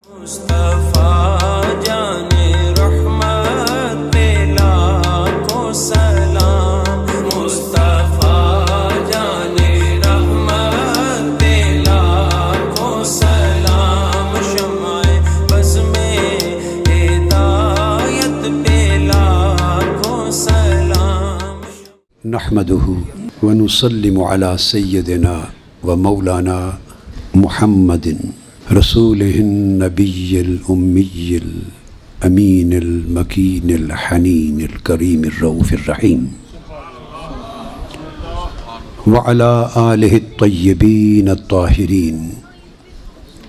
مصطفیٰ جان رحمت پہ لاکھوں سلام، مصطفیٰ جان رحمت پہ لاکھوں سلام، شمع بز میں ہدایت پہ لاکھوں سلام۔ نحمده ونسلم على سيدنا ومولانا محمد رسوله النبي الأمي الأمين المكين الحنين الكريم الرؤوف الرحيم وعلى آله الطيبين الطاهرين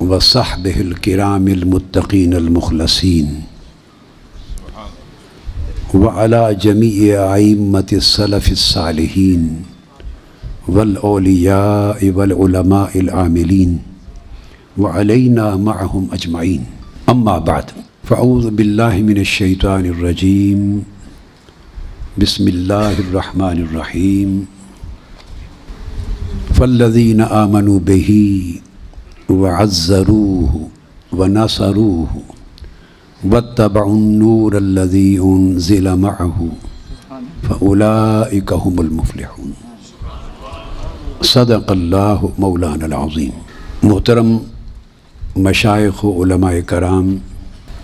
وصحبه الكرام المتقين المخلصين وعلى جميع أئمة السلف الصالحين والأولياء والعلماء العاملين وعلينا معهم أجمعين، أما بعد، فأعوذ بالله من الشيطان الرجيم، بسم الله الرحمن الرحيم، فالذين آمنوا به وعزروه ونصروه واتبعوا النور الذي أنزل معه فأولئك هم المفلحون۔ صدق اللہ مولانا العظیم۔ محترم مشائخ و علماء کرام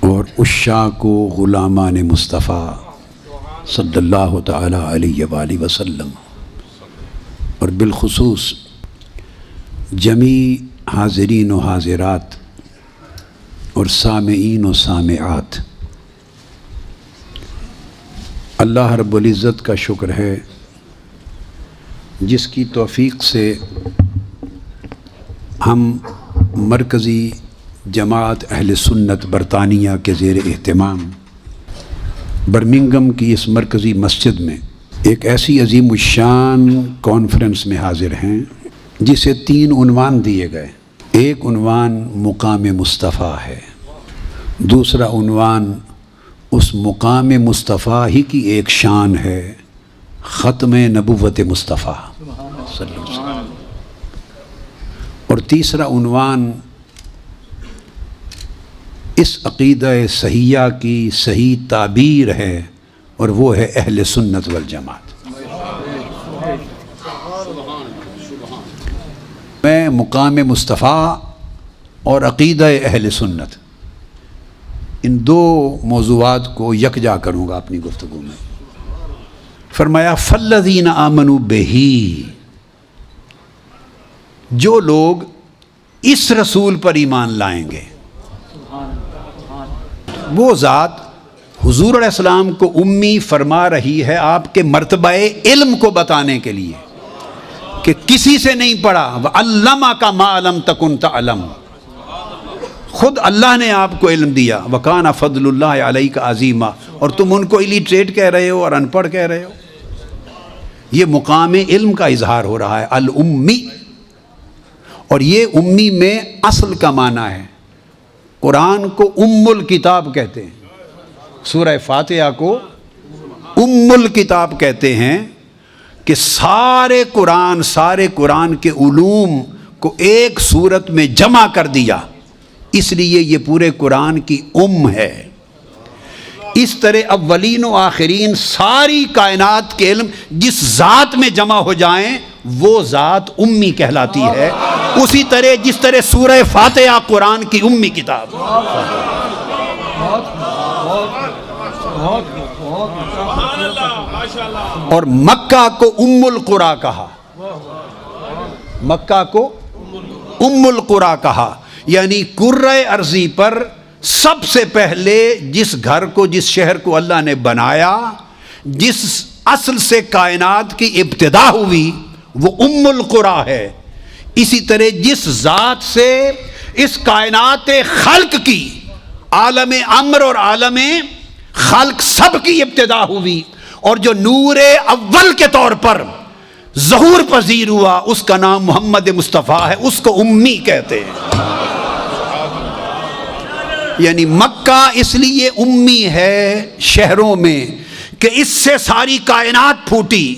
اور عشاق و غلامان مصطفیٰ صلی اللہ تعالی علیہ وآلہ وسلم، اور بالخصوص جمیع حاضرین و حاضرات اور سامعین و سامعات، اللہ رب العزت کا شکر ہے جس کی توفیق سے ہم مرکزی جماعت اہل سنت برطانیہ کے زیر اہتمام برمنگھم کی اس مرکزی مسجد میں ایک ایسی عظیم الشان کانفرنس میں حاضر ہیں جسے 3 عنوان دیے گئے۔ ایک عنوان مقام مصطفیٰ ہے، دوسرا عنوان اس مقام مصطفیٰ ہی کی ایک شان ہے، ختم نبوت مصطفیٰ صلی اللہ علیہ وسلم، اور تیسرا عنوان اس عقیدہ صحیحہ کی صحیح تعبیر ہے، اور وہ ہے اہل سنت والجماعت۔ میں مقام مصطفیٰ اور عقیدہ اہل سنت، ان 2 موضوعات کو یکجا کروں گا اپنی گفتگو میں۔ فرمایا فالذین آمنوا بہ، جو لوگ اس رسول پر ایمان لائیں گے، وہ ذات حضور علیہ السلام کو امی فرما رہی ہے آپ کے مرتبہ علم کو بتانے کے لیے کہ کسی سے نہیں پڑھا، وَعَلَّمَكَ مَا لَمْ تَكُنْ تَعْلَمُ، خود اللہ نے آپ کو علم دیا، وَكَانَ فَضْلُ اللَّهِ عَلَيْكَ عَظِيمًا، اور تم ان کو illiterate کہہ رہے ہو اور ان پڑھ کہہ رہے ہو۔ یہ مقام علم کا اظہار ہو رہا ہے، الامی، اور یہ امی میں اصل کا معنی ہے۔ قرآن کو ام الکتاب کہتے ہیں، سورہ فاتحہ کو ام الکتاب کہتے ہیں کہ سارے قرآن کے علوم کو ایک صورت میں جمع کر دیا، اس لیے یہ پورے قرآن کی ہے۔ اس طرح اولین و آخرین ساری کائنات کے علم جس ذات میں جمع ہو جائیں وہ ذات امی کہلاتی ہے، اسی طرح جس طرح سورہ فاتحہ قرآن کی امی کتاب۔ اور مکہ کو ام القریٰ کہا، مکہ کو ام القریٰ کہا، یعنی کرۂ ارضی پر سب سے پہلے جس گھر کو، جس شہر کو اللہ نے بنایا، جس اصل سے کائنات کی ابتدا ہوئی، وہ ام القریٰ ہے۔ اسی طرح جس ذات سے اس کائنات خلق کی، عالم امر اور عالم خلق سب کی ابتدا ہوئی، اور جو نور اول کے طور پر ظہور پذیر ہوا، اس کا نام محمد مصطفیٰ ہے، اس کو امی کہتے ہیں۔ یعنی مکہ اس لیے امی ہے شہروں میں کہ اس سے ساری کائنات پھوٹی،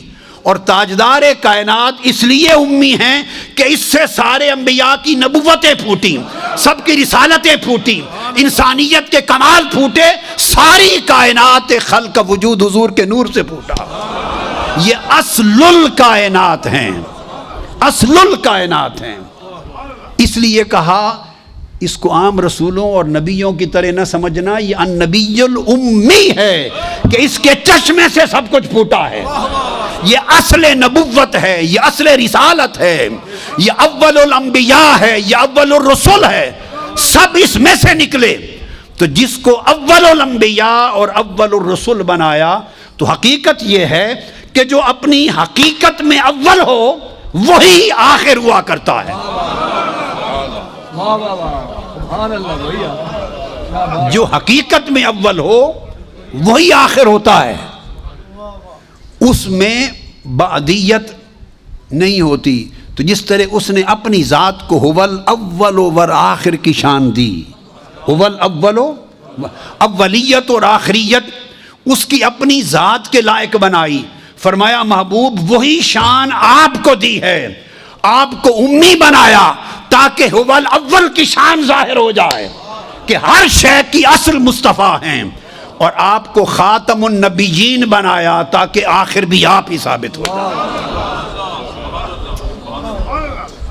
اور تاجدار کائنات اس لیے امی ہیں کہ اس سے سارے انبیاء کی نبوتیں پھوٹیں، سب کی رسالتیں پھوٹیں، انسانیت کے کمال پھوٹے، ساری کائنات خلق کا وجود حضور کے نور سے پھوٹا۔ یہ اصل الکائنات ہیں، اصل الکائنات ہیں۔ اس لیے کہا اس کو عام رسولوں اور نبیوں کی طرح نہ سمجھنا، یہ النبی الامی ہے کہ اس کے چشمے سے سب کچھ پھوٹا ہے۔ یہ اصل نبوت ہے، یہ اصل رسالت ہے، یہ اول الانبیاء ہے، یہ اول الرسل ہے، سب اس میں سے نکلے۔ تو جس کو اول الانبیاء اور اول الرسل بنایا، تو حقیقت یہ ہے کہ جو اپنی حقیقت میں اول ہو وہی آخر ہوا کرتا ہے۔ جو حقیقت میں اول ہو وہی آخر ہوتا ہے، اس میں بعدیت نہیں ہوتی۔ تو جس طرح اس نے اپنی ذات کو هو الاول والآخر کی شان دی، هو الاول، اولیت اور آخریت اس کی اپنی ذات کے لائق بنائی۔ فرمایا محبوب وہی شان آپ کو دی ہے، آپ کو امی بنایا تاکہ هو الاول کی شان ظاہر ہو جائے کہ ہر شے کی اصل مصطفیٰ ہیں، اور آپ کو خاتم النبیین بنایا تاکہ آخر بھی آپ ہی ثابت ہو جائے۔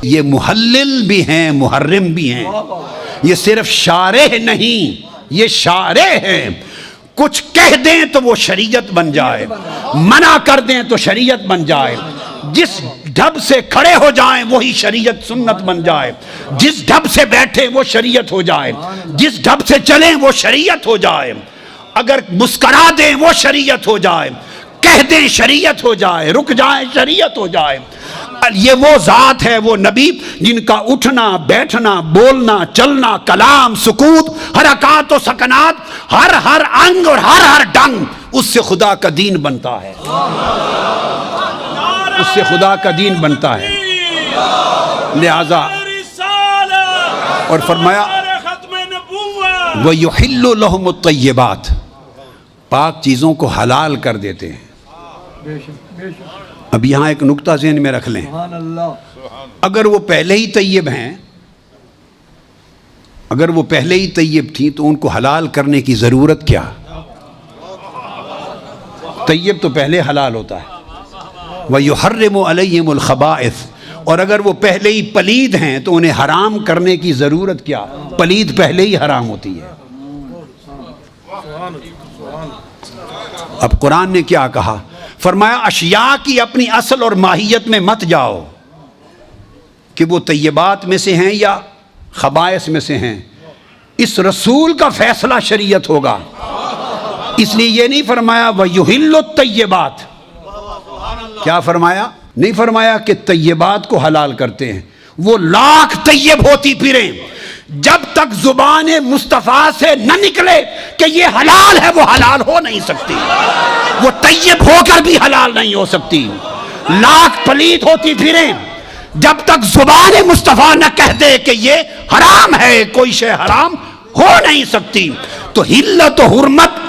یہ محلل بھی ہیں، محرم بھی ہیں، یہ صرف شارح نہیں، یہ شارح ہیں۔ کچھ کہہ دیں تو وہ شریعت بن جائے، منع کر دیں تو شریعت بن جائے، جس ڈھب سے کھڑے ہو جائیں وہی شریعت سنت بن جائے، جس ڈھب سے بیٹھیں وہ شریعت ہو جائے، جس ڈھب سے چلیں وہ شریعت ہو جائے، اگر مسکرا دیں وہ شریعت ہو جائے، کہہ دیں شریعت ہو جائے، رک جائیں شریعت ہو جائے۔ یہ وہ ذات ہے، وہ نبی جن کا اٹھنا بیٹھنا بولنا چلنا کلام سکوت حرکات و سکنات ہر انگ اور ہر ڈنگ اس سے خدا کا دین بنتا ہے، اس سے خدا کا دین بنتا ہے۔ لہذا اور فرمایا وَيُحِلُّ لَهُمُ الطَّيِّبَاتِ، پاک چیزوں کو حلال کر دیتے ہیں۔ اب یہاں ایک نکتہ ذہن میں رکھ لیں، اگر وہ پہلے ہی طیب ہیں، اگر وہ پہلے ہی طیب تھیں تو ان کو حلال کرنے کی ضرورت کیا؟ طیب تو پہلے حلال ہوتا ہے۔ وَيُحَرِّمُ عَلَيْهِمُ الْخَبَائِثِ، اور اگر وہ پہلے ہی پلید ہیں تو انہیں حرام کرنے کی ضرورت کیا؟ پلید پہلے ہی حرام ہوتی ہے۔ اب قرآن نے کیا کہا؟ فرمایا اشیاء کی اپنی اصل اور ماہیت میں مت جاؤ کہ وہ طیبات میں سے ہیں یا خبائث میں سے ہیں، اس رسول کا فیصلہ شریعت ہوگا۔ اس لیے یہ نہیں فرمایا وَيُحِلُّ الطَّيِّبَاتِ، کیا فرمایا؟ نہیں فرمایا کہ طیبات کو حلال کرتے ہیں، وہ لاکھ طیب ہوتی پھریں، جب تک زبان مصطفیٰ سے نہ نکلے کہ یہ حلال ہے وہ حلال ہو نہیں سکتی، وہ طیب ہو کر بھی حلال نہیں ہو سکتی۔ لاکھ پلید ہوتی پھریں، جب تک زبان مصطفیٰ نہ کہہ دے کہ یہ حرام ہے، کوئی شے حرام ہو نہیں سکتی۔ تو حلت و حرمت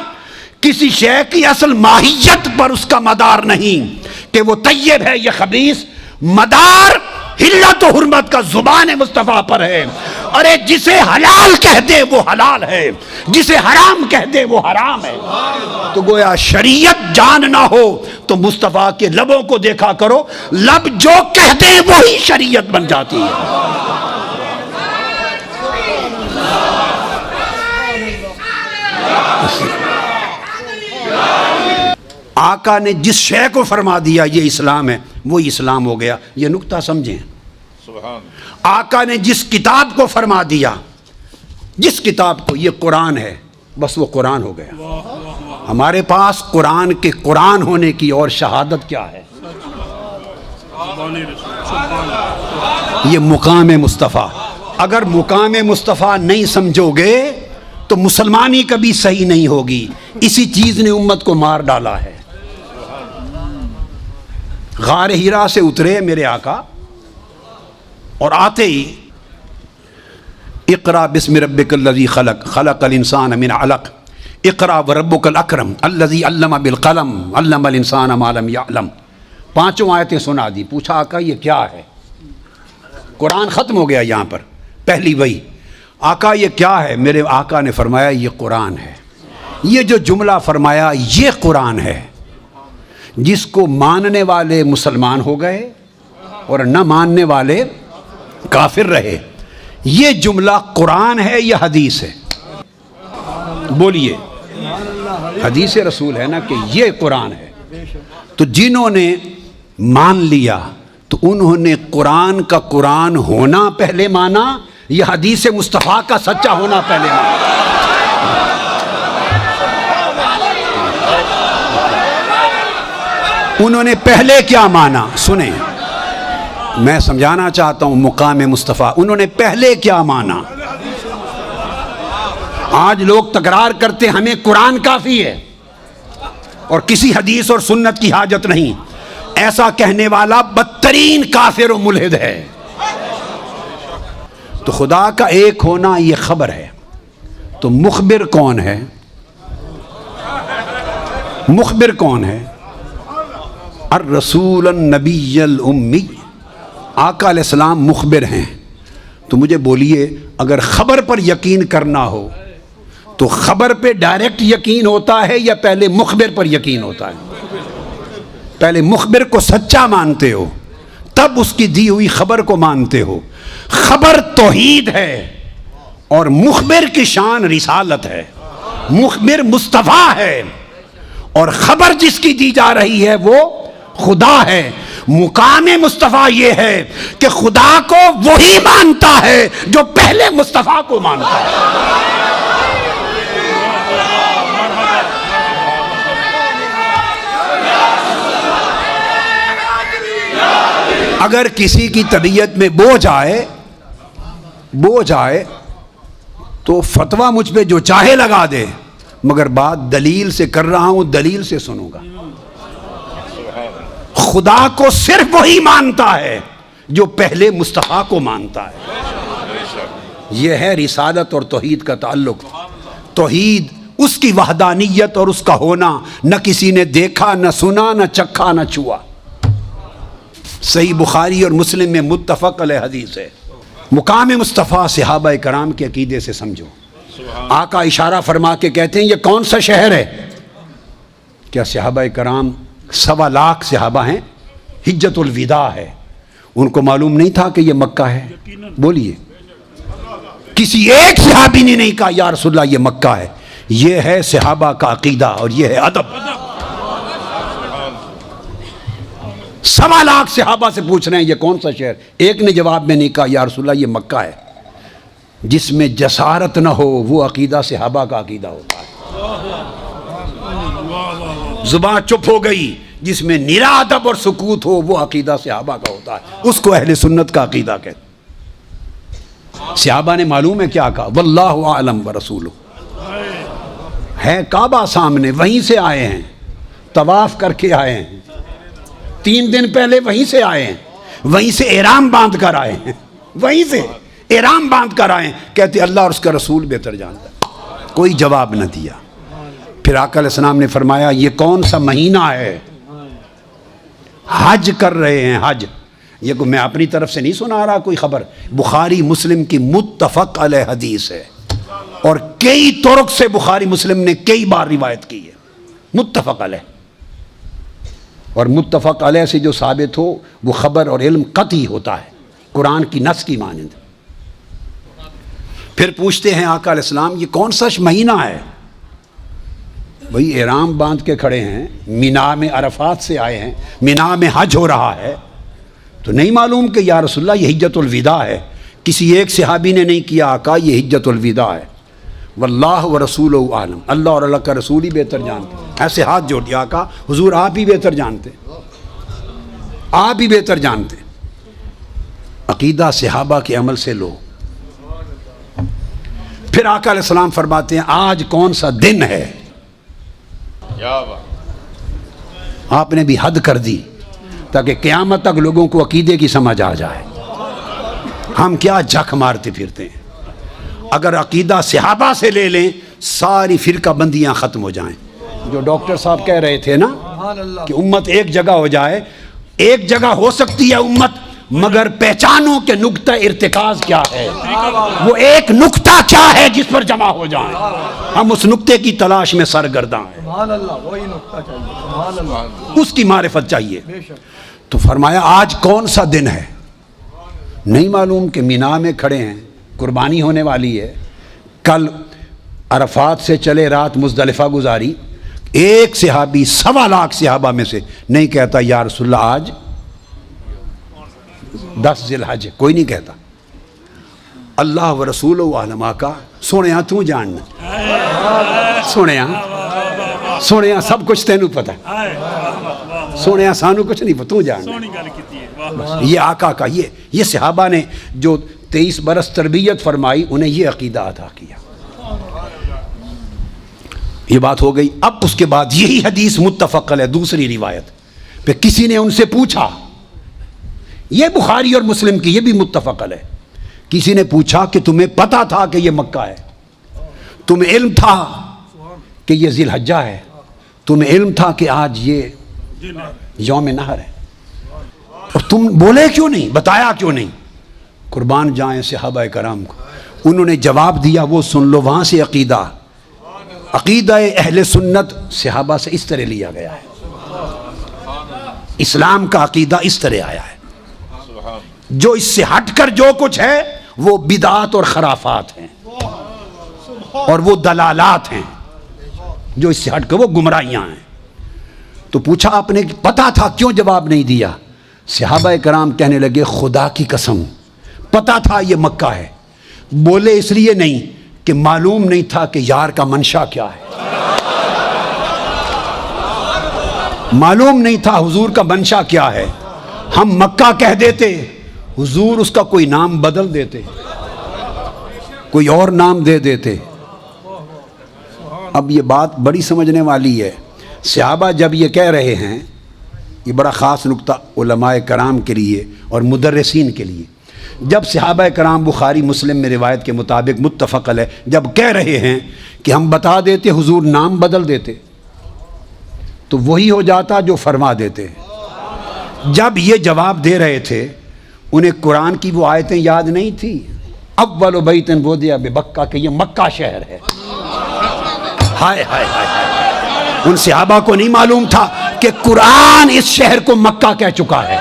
کسی شے کی اصل ماہیت پر اس کا مدار نہیں کہ وہ طیب ہے یا خبیث، مدار حلت و حرمت کا زبان مصطفیٰ پر ہے۔ ارے جسے حلال کہہ دے وہ حلال ہے، جسے حرام کہہ دے وہ حرام ہے۔ تو گویا شریعت جان نہ ہو تو مصطفیٰ کے لبوں کو دیکھا کرو، لب جو کہہ دے وہی شریعت بن جاتی ہے۔ آقا نے جس شے کو فرما دیا یہ اسلام ہے وہی اسلام ہو گیا، یہ نکتہ سمجھیں۔ آقا نے جس کتاب کو فرما دیا، جس کتاب کو، یہ قرآن ہے، بس وہ قرآن ہو گیا۔ ہمارے پاس قرآن کے قرآن ہونے کی اور شہادت کیا ہے؟ یہ مقام مصطفیٰ۔ اگر مقام مصطفیٰ نہیں سمجھو گے تو مسلمانی کبھی صحیح نہیں ہوگی۔ اسی چیز نے امت کو مار ڈالا ہے۔ غار ہیرا سے اترے میرے آقا، اور آتے ہی اقرا بسم ربک الذی خلق، خلق الانسان من علق، اقرا وربک الاکرم الذی علم بالقلم علم الانسان ما لم یعلم، پانچوں آیتیں سنا دی۔ پوچھا آقا یہ کیا ہے؟ قرآن ختم ہو گیا یہاں پر، پہلی وحی۔ آقا یہ کیا ہے؟ میرے آقا نے فرمایا یہ قرآن ہے. یہ جو جملہ فرمایا یہ قرآن ہے. جس کو ماننے والے مسلمان ہو گئے اور نہ ماننے والے کافر رہے. یہ جملہ قرآن ہے یا حدیث ہے؟ بولیے. حدیث رسول ہے نا کہ یہ قرآن ہے. تو جنہوں نے مان لیا تو انہوں نے قرآن کا قرآن ہونا پہلے مانا یا حدیث مصطفیٰ کا سچا ہونا پہلے مانا؟ انہوں نے پہلے کیا مانا؟ سنیں، میں سمجھانا چاہتا ہوں مقام مصطفیٰ. انہوں نے پہلے کیا مانا؟ آج لوگ تکرار کرتے ہمیں قرآن کافی ہے اور کسی حدیث اور سنت کی حاجت نہیں. ایسا کہنے والا بدترین کافر و ملحد ہے. تو خدا کا ایک ہونا یہ خبر ہے. تو مخبر کون ہے؟ مخبر کون ہے؟ الرسول النبی الامی. آقا علیہ السلام مخبر ہیں. تو مجھے بولیے، اگر خبر پر یقین کرنا ہو تو خبر پہ ڈائریکٹ یقین ہوتا ہے یا پہلے مخبر پر یقین ہوتا ہے؟ پہلے مخبر کو سچا مانتے ہو تب اس کی دی ہوئی خبر کو مانتے ہو. خبر توحید ہے اور مخبر کی شان رسالت ہے. مخبر مصطفیٰ ہے اور خبر جس کی دی جا رہی ہے وہ خدا ہے. مقام مصطفیٰ یہ ہے کہ خدا کو وہی مانتا ہے جو پہلے مصطفیٰ کو مانتا ہے. اگر کسی کی طبیعت میں بوجھ آئے تو فتویٰ مجھ پہ جو چاہے لگا دے، مگر بات دلیل سے کر رہا ہوں، دلیل سے سنوں گا. خدا کو صرف وہی مانتا ہے جو پہلے مصطفیٰ کو مانتا ہے. یہ ہے رسالت اور توحید کا تعلق. توحید اس کی وحدانیت اور اس کا ہونا نہ کسی نے دیکھا، نہ سنا، نہ چکھا، نہ چھوا. صحیح بخاری اور مسلم میں متفق علیہ حدیث ہے. مقام مصطفیٰ صحابہ کرام کے عقیدے سے سمجھو. آقا اشارہ فرما کے کہتے ہیں یہ کون سا شہر ہے؟ کیا صحابہ کرام 1.25 لاکھ صحابہ ہیں. حجت الوداع ہے. ان کو معلوم نہیں تھا کہ یہ مکہ ہے؟ بولیے. کسی ایک صحابی نے نہیں کہا یا رسول اللہ یہ مکہ ہے. یہ ہے صحابہ کا عقیدہ اور یہ ہے ادب. 1.25 لاکھ صحابہ سے پوچھ رہے ہیں یہ کون سا شہر؟ ایک نے جواب میں نہیں کہا یا رسول اللہ یہ مکہ ہے. جس میں جسارت نہ ہو وہ عقیدہ صحابہ کا عقیدہ ہوتا ہے. زبان چپ ہو گئی، جس میں نرا ادب اور سکوت ہو وہ عقیدہ صحابہ کا ہوتا ہے. اس کو اہل سنت کا عقیدہ کہتے ہیں. صحابہ نے معلوم ہے کیا کہا؟ واللہ اعلم ورسولہ. ہے کعبہ سامنے، وہیں سے آئے ہیں، طواف کر کے آئے ہیں. 3 دن پہلے وہیں سے آئے ہیں، وہیں سے احرام باندھ کر آئے ہیں، وہیں سے احرام باندھ کر آئے ہیں. کہتے اللہ اور اس کا رسول بہتر جانتا ہے. کوئی جواب نہ دیا. پھر آقا علیہ السلام نے فرمایا یہ کون سا مہینہ ہے؟ حج کر رہے ہیں. حج یہ میں اپنی طرف سے نہیں سنا رہا کوئی خبر. بخاری مسلم کی متفق علیہ حدیث ہے اور کئی طرق سے بخاری مسلم نے کئی بار روایت کی ہے. متفق علیہ. اور متفق علیہ سے جو ثابت ہو وہ خبر اور علم قطعی ہوتا ہے، قرآن کی نص کی مانند. پھر پوچھتے ہیں آقا علیہ السلام یہ کون سا مہینہ ہے؟ وہی احرام باندھ کے کھڑے ہیں، مینا میں عرفات سے آئے ہیں، مینا میں حج ہو رہا ہے. تو نہیں معلوم کہ یا رسول اللہ یہ حجت الوداع ہے؟ کسی ایک صحابی نے نہیں کیا آقا یہ حجت الوداع ہے. واللہ ورسولہ عالم. اللہ اور اللہ کا رسول ہی بہتر جانتے. ایسے ہاتھ جوڑ دیا آقا حضور آپ ہی بہتر جانتے، آپ ہی بہتر جانتے. عقیدہ صحابہ کے عمل سے لو. پھر آقا علیہ السلام فرماتے ہیں آج کون سا دن ہے؟ آپ نے بھی حد کر دی تاکہ قیامت تک لوگوں کو عقیدے کی سمجھ آ جائے. ہم کیا جھک مارتے پھرتے ہیں. اگر عقیدہ صحابہ سے لے لیں ساری فرقہ بندیاں ختم ہو جائیں. جو ڈاکٹر صاحب کہہ رہے تھے نا کہ امت ایک جگہ ہو جائے، ایک جگہ ہو سکتی ہے امت مگر پہچانو کہ نقطہ ارتکاز کیا ہے، وہ ایک نقطہ کیا ہے جس پر جمع ہو جائیں. ہم اس نقطے کی تلاش میں سرگرداں ہیں. سبحان اللہ، وہی نقطہ چاہیے. سبحان اللہ. اس کی معرفت چاہیے. بے شک. تو فرمایا آج کون سا دن ہے؟ نہیں معلوم کہ مینا میں کھڑے ہیں، قربانی ہونے والی ہے. کل عرفات سے چلے رات مزدلفہ گزاری. ایک صحابی 1.25 لاکھ صحابہ میں سے نہیں کہتا یا رسول اللہ آج 10 ذی الحج ہے، کوئی نہیں کہتا. اللہ و رسول و علماء کا سونے تو جاننا، سونے سب کچھ تینوں پتا، سونے سانو کچھ نہیں پتا، تو جاننا. یہ آقا کا یہ صحابہ نے جو 23 برس تربیت فرمائی انہیں یہ عقیدہ عطا کیا. یہ بات ہو گئی. اب اس کے بعد یہی حدیث متفق ہے دوسری روایت پہ. کسی نے ان سے پوچھا، یہ بخاری اور مسلم کی، یہ بھی متفق ہے. کسی نے پوچھا کہ تمہیں پتا تھا کہ یہ مکہ ہے؟ تمہیں علم تھا کہ یہ ذی الحجہ ہے؟ تمہیں علم تھا کہ آج یہ یوم نحر ہے؟ اور تم بولے کیوں نہیں، بتایا کیوں نہیں؟ قربان جائیں صحابہ کرام کو. انہوں نے جواب دیا، وہ سن لو. وہاں سے عقیدہ اہل سنت صحابہ سے اس طرح لیا گیا ہے. اسلام کا عقیدہ اس طرح آیا ہے. جو اس سے ہٹ کر جو کچھ ہے وہ بدعات اور خرافات ہیں اور وہ دلالات ہیں. جو اس سے ہٹ کر وہ گمراہیاں ہیں. تو پوچھا آپ نے پتا تھا، کیوں جواب نہیں دیا؟ صحابہ کرام کہنے لگے خدا کی قسم پتا تھا یہ مکہ ہے. بولے اس لیے نہیں کہ معلوم نہیں تھا کہ یار کا منشا کیا ہے. معلوم نہیں تھا حضور کا منشا کیا ہے. ہم مکہ کہہ دیتے، حضور اس کا کوئی نام بدل دیتے، کوئی اور نام دے دیتے. اب یہ بات بڑی سمجھنے والی ہے. صحابہ جب یہ کہہ رہے ہیں، یہ بڑا خاص نقطہ علماء کرام کے لیے اور مدرسین کے لیے. جب صحابہ کرام بخاری مسلم میں روایت کے مطابق متفق ہے، جب کہہ رہے ہیں کہ ہم بتا دیتے حضور نام بدل دیتے تو وہی ہو جاتا جو فرما دیتے. جب یہ جواب دے رہے تھے انہیں قرآن کی وہ آیتیں یاد نہیں تھی، اول بیت وضع ببکہ، کہ یہ مکہ شہر ہے. ہائے ہائے ہائے، ان صحابہ کو نہیں معلوم تھا کہ قرآن اس شہر کو مکہ کہہ چکا ہے.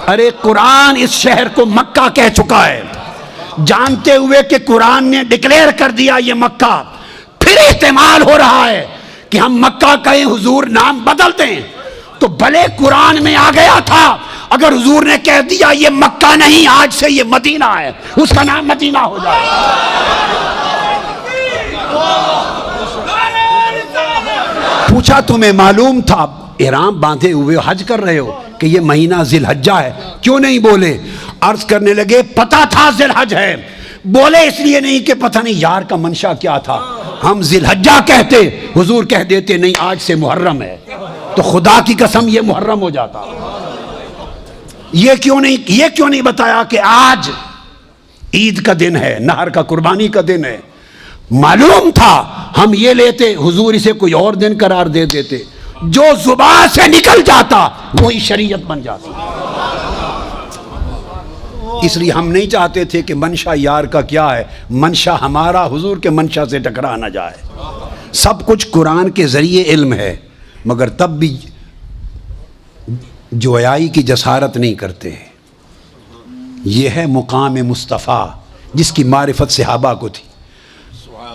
ارے قرآن اس شہر کو مکہ کہہ چکا ہے. جانتے ہوئے کہ قرآن نے ڈکلیئر کر دیا یہ مکہ، پھر احتمال ہو رہا ہے کہ ہم مکہ کہیں حضور نام بدل دیں. تو بھلے قرآن میں آ گیا تھا، اگر حضور نے کہہ دیا یہ مکہ نہیں آج سے یہ مدینہ ہے، اس کا نام مدینہ ہو جائے. پوچھا تمہیں معلوم تھا؟ احرام باندھے ہوئے حج کر رہے ہو کہ یہ مہینہ ذی الحجہ ہے، کیوں نہیں بولے؟ عرض کرنے لگے پتا تھا ذی الحج ہے. بولے اس لیے نہیں کہ پتہ نہیں یار کا منشا کیا تھا. ہم ذی الحجہ کہتے، حضور کہہ دیتے نہیں آج سے محرم ہے، تو خدا کی قسم یہ محرم ہو جاتا. یہ کیوں نہیں بتایا کہ آج عید کا دن ہے، نہر کا قربانی کا دن ہے؟ معلوم تھا ہم یہ لیتے، حضور اسے کوئی اور دن قرار دے دیتے. جو زبان سے نکل جاتا وہی شریعت بن جاتی. اس لیے ہم نہیں چاہتے تھے کہ منشا یار کا کیا ہے، منشا ہمارا حضور کے منشا سے ٹکرا نہ جائے. سب کچھ قرآن کے ذریعے علم ہے، مگر تب بھی جویائی کی جسارت نہیں کرتے. یہ ہے مقام مصطفیٰ جس کی معرفت صحابہ کو تھی.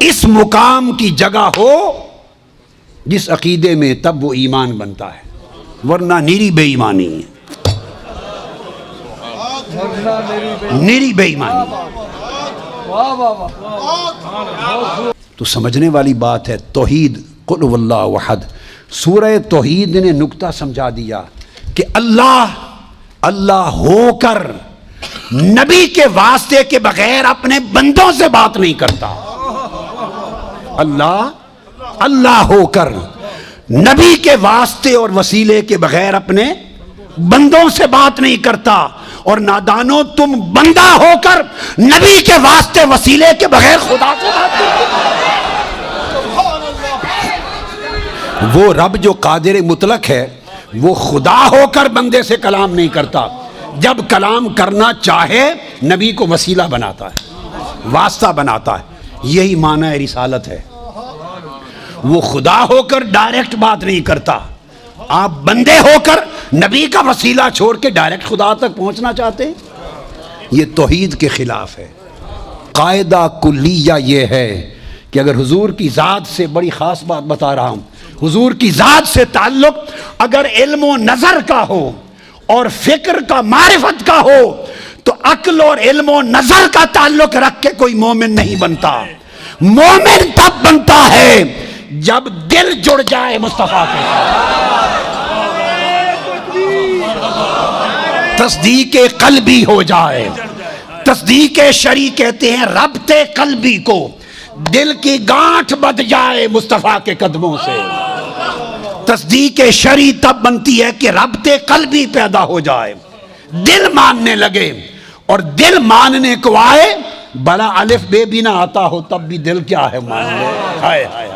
اس مقام کی جگہ ہو جس عقیدے میں، تب وہ ایمان بنتا ہے، ورنہ نیری بے ایمانی ہے. نیری بے ایمانی. تو سمجھنے والی بات ہے. توحید، قل هو اللہ احد، سورہ توحید نے نقطہ سمجھا دیا کہ اللہ ہو کر نبی کے واسطے کے بغیر اپنے بندوں سے بات نہیں کرتا. اللہ ہو کر نبی کے واسطے اور وسیلے کے بغیر اپنے بندوں سے بات نہیں کرتا. اور نادانو، تم بندہ ہو کر نبی کے واسطے وسیلے کے بغیر خدا سے بات کرتے. وہ رب جو قادر مطلق ہے وہ خدا ہو کر بندے سے کلام نہیں کرتا، جب کلام کرنا چاہے نبی کو وسیلہ بناتا ہے، واسطہ بناتا ہے۔ یہی معنی رسالت ہے۔ وہ خدا ہو کر ڈائریکٹ بات نہیں کرتا، آپ بندے ہو کر نبی کا وسیلہ چھوڑ کے ڈائریکٹ خدا تک پہنچنا چاہتے ہیں، یہ توحید کے خلاف ہے۔ قاعدہ کلیہ یہ ہے کہ اگر حضور کی ذات سے، بڑی خاص بات بتا رہا ہوں، حضور کی ذات سے تعلق اگر علم و نظر کا ہو اور فکر کا، معرفت کا ہو، تو عقل اور علم و نظر کا تعلق رکھ کے کوئی مومن نہیں بنتا۔ مومن تب بنتا ہے جب دل جڑ جائے مصطفیٰ کے ساتھ، تصدیق قلبی ہو جائے۔ تصدیق شرعی کہتے ہیں ربط قلبی کو، دل کی گانٹھ بندھ جائے مصطفیٰ کے قدموں سے۔ تصدیق شرعی تب بنتی ہے کہ ربط قلبی پیدا ہو جائے، دل ماننے لگے، اور دل ماننے کو آئے، بڑا الف بے بھی نہ آتا ہو تب بھی دل کیا ہے مان لے۔ ہائے ہائے ہائے۔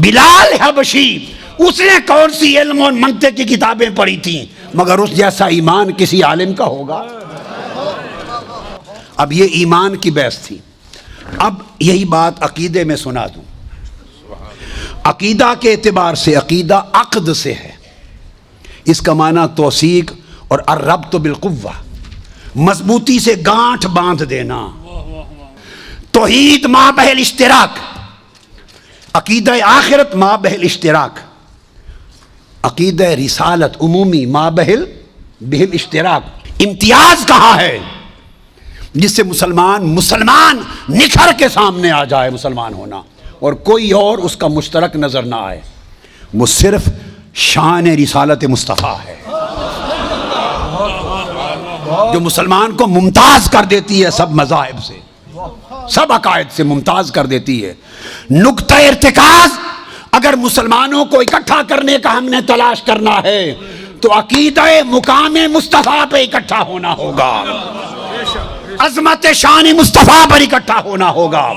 بلال حبشی، اس نے کون سی علم اور منطق کی کتابیں پڑھی تھیں، مگر اس جیسا ایمان کسی عالم کا ہوگا؟ اب یہ ایمان کی بحث تھی۔ اب یہی بات عقیدے میں سنا دوں۔ عقیدہ کے اعتبار سے عقیدہ عقد سے ہے، اس کا معنی توثیق اور الربط بالقوہ، مضبوطی سے گانٹھ باندھ دینا۔ توحید ما بہ الاشتراک، عقیدہ آخرت ما بہ الاشتراک، عقیدہ رسالت عمومی ما بہ الاشتراک۔ امتیاز کہاں ہے جس سے مسلمان نکھر کے سامنے آ جائے مسلمان ہونا، اور کوئی اور اس کا مشترک نظر نہ آئے؟ وہ صرف شان رسالت مصطفیٰ ہے جو مسلمان کو ممتاز کر دیتی ہے سب مذاہب سے، سب عقائد سے ممتاز کر دیتی ہے۔ نقطہ ارتکاز اگر مسلمانوں کو اکٹھا کرنے کا ہم نے تلاش کرنا ہے تو عقیدہ مقام مصطفیٰ پہ اکٹھا ہونا ہوگا، عظمت شان مصطفیٰ پر اکٹھا ہونا ہوگا۔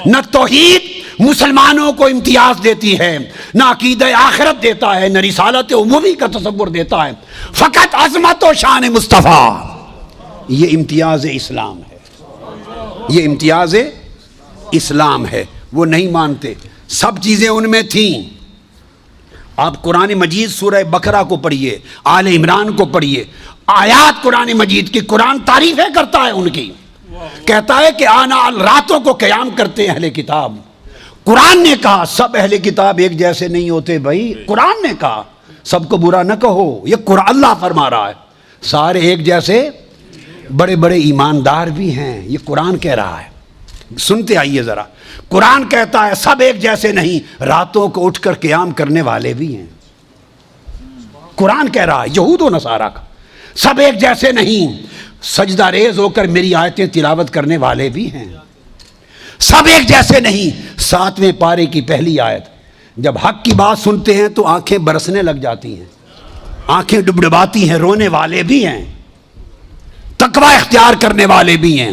نہ توحید مسلمانوں کو امتیاز دیتی ہے، نہ عقیدہ آخرت دیتا ہے، نہ رسالت عمومی کا تصور دیتا ہے، فقط عظمت و شان مصطفیٰ۔ یہ امتیاز اسلام ہے، یہ امتیاز اسلام ہے۔ وہ نہیں مانتے، سب چیزیں ان میں تھیں۔ آپ قرآن مجید سورہ بقرہ کو پڑھیے، آل عمران کو پڑھیے، آیات قرآن مجید کی، قرآن تعریفیں کرتا ہے ان کی، کہتا ہے کہ آنا راتوں کو قیام کرتے ہیں اہل کتاب۔ قرآن نے کہا سب اہل کتاب ایک جیسے نہیں ہوتے بھائی، قرآن نے کہا سب کو برا نہ کہو، یہ قرآن اللہ فرما رہا ہے، سارے ایک جیسے، بڑے بڑے ایماندار بھی ہیں، یہ قرآن کہہ رہا ہے۔ سنتے آئیے ذرا، قرآن کہتا ہے سب ایک جیسے نہیں، راتوں کو اٹھ کر قیام کرنے والے بھی ہیں۔ قرآن کہہ رہا ہے یہود و نصارہ کا، سب ایک جیسے نہیں، سجدہ ریز ہو کر میری آیتیں تلاوت کرنے والے بھی ہیں، سب ایک جیسے نہیں۔ 7ویں پارے کی پہلی آیت، جب حق کی بات سنتے ہیں تو آنکھیں برسنے لگ جاتی ہیں، آنکھیں ڈبڈباتی ہیں، رونے والے بھی ہیں، تقوی اختیار کرنے والے بھی ہیں۔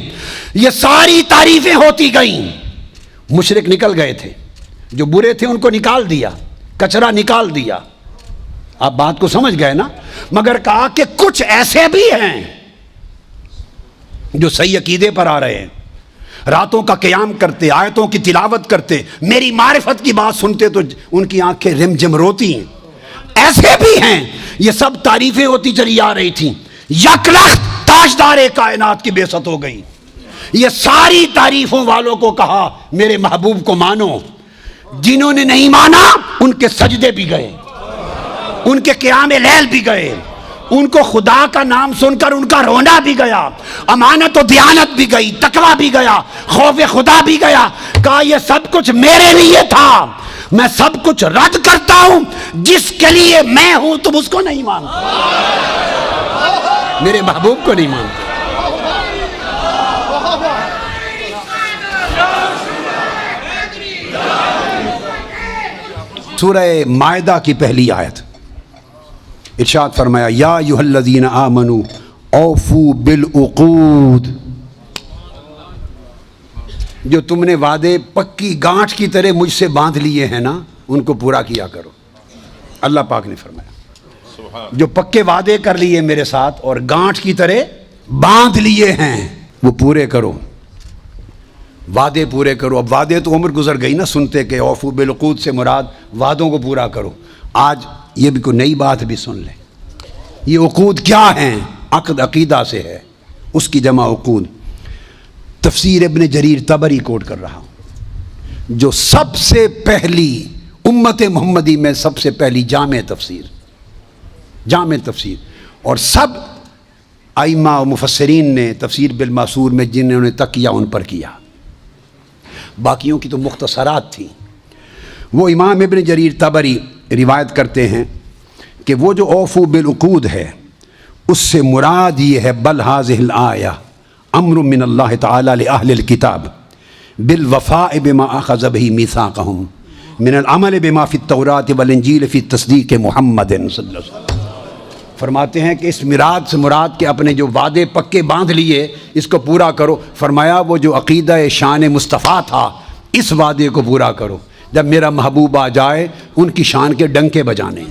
یہ ساری تعریفیں ہوتی گئیں، مشرک نکل گئے تھے، جو برے تھے ان کو نکال دیا، کچرا نکال دیا۔ آپ بات کو سمجھ گئے نا؟ مگر کہا کہ کچھ ایسے بھی ہیں جو صحیح عقیدے پر آ رہے ہیں، راتوں کا قیام کرتے، آیتوں کی تلاوت کرتے، میری معرفت کی بات سنتے تو ان کی آنکھیں رم جم روتی ہیں، ایسے بھی ہیں۔ یہ سب تعریفیں ہوتی چلی آ رہی تھیں، یک لخت تاجدار کائنات کی بعثت ہو گئی۔ یہ ساری تعریفوں والوں کو کہا میرے محبوب کو مانو، جنہوں نے نہیں مانا ان کے سجدے بھی گئے، ان کے قیام لیل بھی گئے، ان کو خدا کا نام سن کر ان کا رونا بھی گیا، امانت و دیانت بھی گئی، تقوی بھی گیا، خوف خدا بھی گیا۔ کہا یہ سب کچھ میرے لیے تھا، میں سب کچھ رد کرتا ہوں، جس کے لیے میں ہوں تم اس کو نہیں مانتے، میرے محبوب کو نہیں مانتے۔ سورہ مائدہ کی پہلی آیت، ارشاد فرمایا یا ایھا الذین آمنوا اوفوا بالعقود، جو تم نے وعدے پکی گانٹھ کی طرح مجھ سے باندھ لیے ہیں نا ان کو پورا کیا کرو۔ اللہ پاک نے فرمایا جو پکے وعدے کر لیے میرے ساتھ اور گانٹھ کی طرح باندھ لیے ہیں وہ پورے کرو، وعدے پورے کرو۔ اب وعدے تو عمر گزر گئی نا سنتے کہ اوفو بالعقود سے مراد وعدوں کو پورا کرو۔ آج یہ بھی کوئی نئی بات بھی سن لیں، یہ عقود کیا ہیں؟ عقد عقیدہ سے ہے، اس کی جمع عقود۔ تفسیر ابن جریر طبری کوٹ کر رہا ہوں، جو سب سے پہلی امت محمدی میں سب سے پہلی جامع تفسیر، اور سب ائمہ و مفسرین نے تفسیر بالماسور میں جنہوں نے تکیہ ان پر کیا، باقیوں کی تو مختصرات تھیں۔ وہ امام ابن جریر طبری روایت کرتے ہیں کہ وہ جو اوفو بالعقود ہے اس سے مراد یہ ہے بل ھذہ الآیہ امر من اللہ تعالی لأہل الکتاب بالوفاء بما اخذ به میثاقہم من العمل بما فی التوراۃ والانجیل فی تصدیق محمد صلی اللہ علیہ وسلم۔ فرماتے ہیں کہ اس مراد سے مراد کے اپنے جو وعدے پکے باندھ لیے اس کو پورا کرو۔ فرمایا وہ جو عقیدہ شان مصطفیٰ تھا اس وعدے کو پورا کرو، جب میرا محبوب آ جائے ان کی شان کے ڈنکے بجانے۔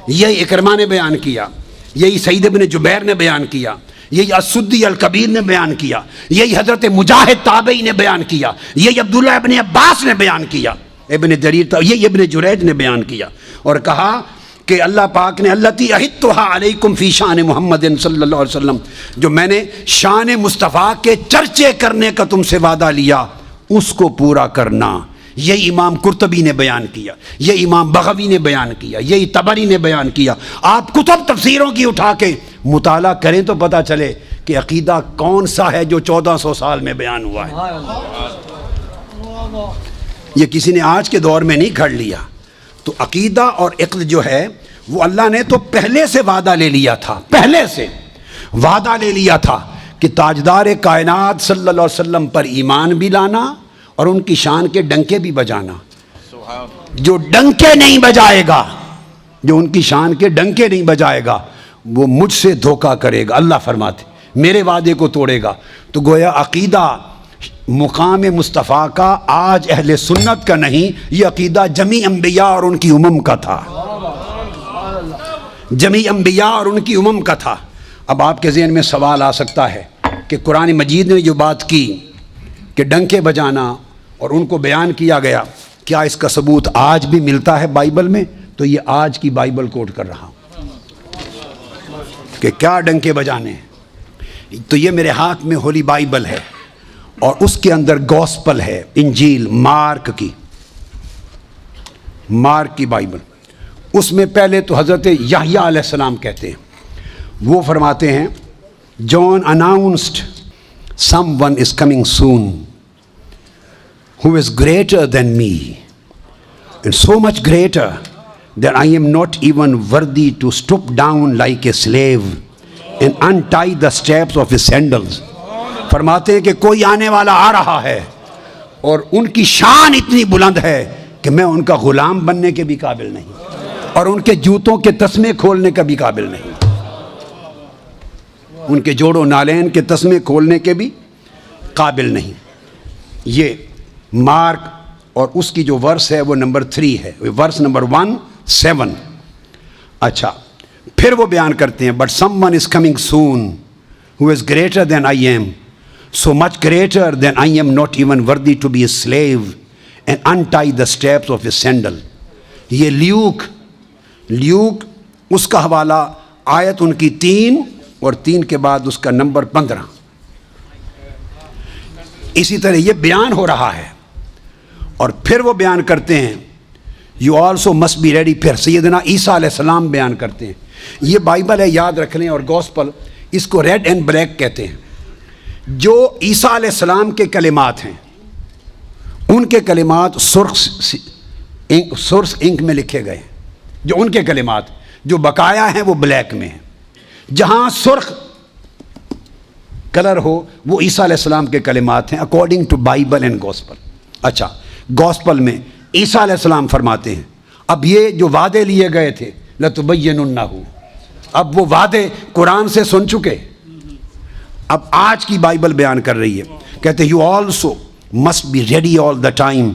یہی اکرمہ نے بیان کیا، یہی سعید بن جبیر نے بیان کیا، یہی السدی الکبیر نے بیان کیا، یہی حضرت مجاہد تابعی نے بیان کیا، یہی عبداللہ ابن عباس نے بیان کیا، یہ ابن جریج نے بیان کیا اور کہا کہ اللہ پاک نے التی احدتھا علیکم فی شان محمد صلی اللہ علیہ وسلم، جو میں نے شان مصطفیٰ کے چرچے کرنے کا تم سے وعدہ لیا اس کو پورا کرنا۔ یہ امام قرطبی نے بیان کیا، یہ امام بغوی نے بیان کیا، یہی طبری نے بیان کیا۔ آپ کتب تفسیروں کی اٹھا کے مطالعہ کریں تو پتہ چلے کہ عقیدہ کون سا ہے جو 1400 سال میں بیان ہوا ہے۔ یہ کسی نے آج کے دور میں نہیں گھڑ لیا۔ تو عقیدہ اور عقد جو ہے وہ اللہ نے تو پہلے سے وعدہ لے لیا تھا، پہلے سے وعدہ لے لیا تھا کہ تاجدار کائنات صلی اللہ علیہ وسلم پر ایمان بھی لانا اور ان کی شان کے ڈنکے بھی بجانا۔ جو ڈنکے نہیں بجائے گا، جو ان کی شان کے ڈنکے نہیں بجائے گا وہ مجھ سے دھوکہ کرے گا، اللہ فرماتے میرے وعدے کو توڑے گا۔ تو گویا عقیدہ مقام مصطفیٰ کا آج اہل سنت کا نہیں، یہ عقیدہ جمیع انبیاء اور ان کی امم کا تھا، جمیع انبیاء اور ان کی امم کا تھا۔ اب آپ کے ذہن میں سوال آ سکتا ہے کہ قرآن مجید نے جو بات کی کہ ڈنکے بجانا اور ان کو بیان کیا گیا، کیا اس کا ثبوت آج بھی ملتا ہے بائبل میں؟ تو یہ آج کی بائبل کوٹ کر رہا ہوں کہ کیا ڈنکے بجانے ہیں۔ تو یہ میرے ہاتھ میں ہولی بائبل ہے اور اس کے اندر گوسپل ہے، انجیل مارک کی بائبل۔ اس میں پہلے تو حضرت یحییٰ علیہ السلام کہتے ہیں، وہ فرماتے ہیں جان announced someone is coming soon who is greater than me and so much greater that I am not even worthy to stoop down like a slave and untie the straps of his sandals۔ فرماتے ہیں کہ کوئی آنے والا آ رہا ہے اور ان کی شان اتنی بلند ہے کہ میں ان کا غلام بننے کے بھی قابل نہیں اور ان کے جوتوں کے تسمے کھولنے کا بھی قابل نہیں، ان کے جوڑوں نالین کے تسمے کھولنے کے بھی قابل نہیں۔ یہ مارک اور اس کی جو ورس ہے وہ نمبر 3 ہے، ورس نمبر 1:7۔ اچھا پھر وہ بیان کرتے ہیں but someone is coming soon who is greater than I am, so much greater than I am not even worthy to be a slave and untie the straps of his sandal۔ یہ Luke اس کا حوالہ آیت ان کی 3 اور 3 کے بعد اس کا number 15۔ اسی طرح یہ بیان ہو رہا ہے اور پھر وہ بیان کرتے ہیں you also must be ready۔ پھر سیدنا عیسیٰ علیہ السلام بیان کرتے ہیں، یہ بائبل ہے یاد رکھ لیں، اور گوسپل اس کو ریڈ اینڈ بلیک کہتے ہیں۔ جو عیسیٰ علیہ السلام کے کلمات ہیں ان کے کلمات سرخ انک میں لکھے گئے، جو ان کے کلمات جو بقایا ہیں وہ بلیک میں ہیں، جہاں سرخ کلر ہو وہ عیسیٰ علیہ السلام کے کلمات ہیں according to Bible and gospel. اچھا گوسپل میں عیسیٰ علیہ السلام فرماتے ہیں اب یہ جو وعدے لیے گئے تھے لَتُبَيِّنُنَّهُ، اب وہ وعدے قرآن سے سن چکے، اب آج کی بائبل بیان کر رہی ہے، کہتے you also must be ready all the time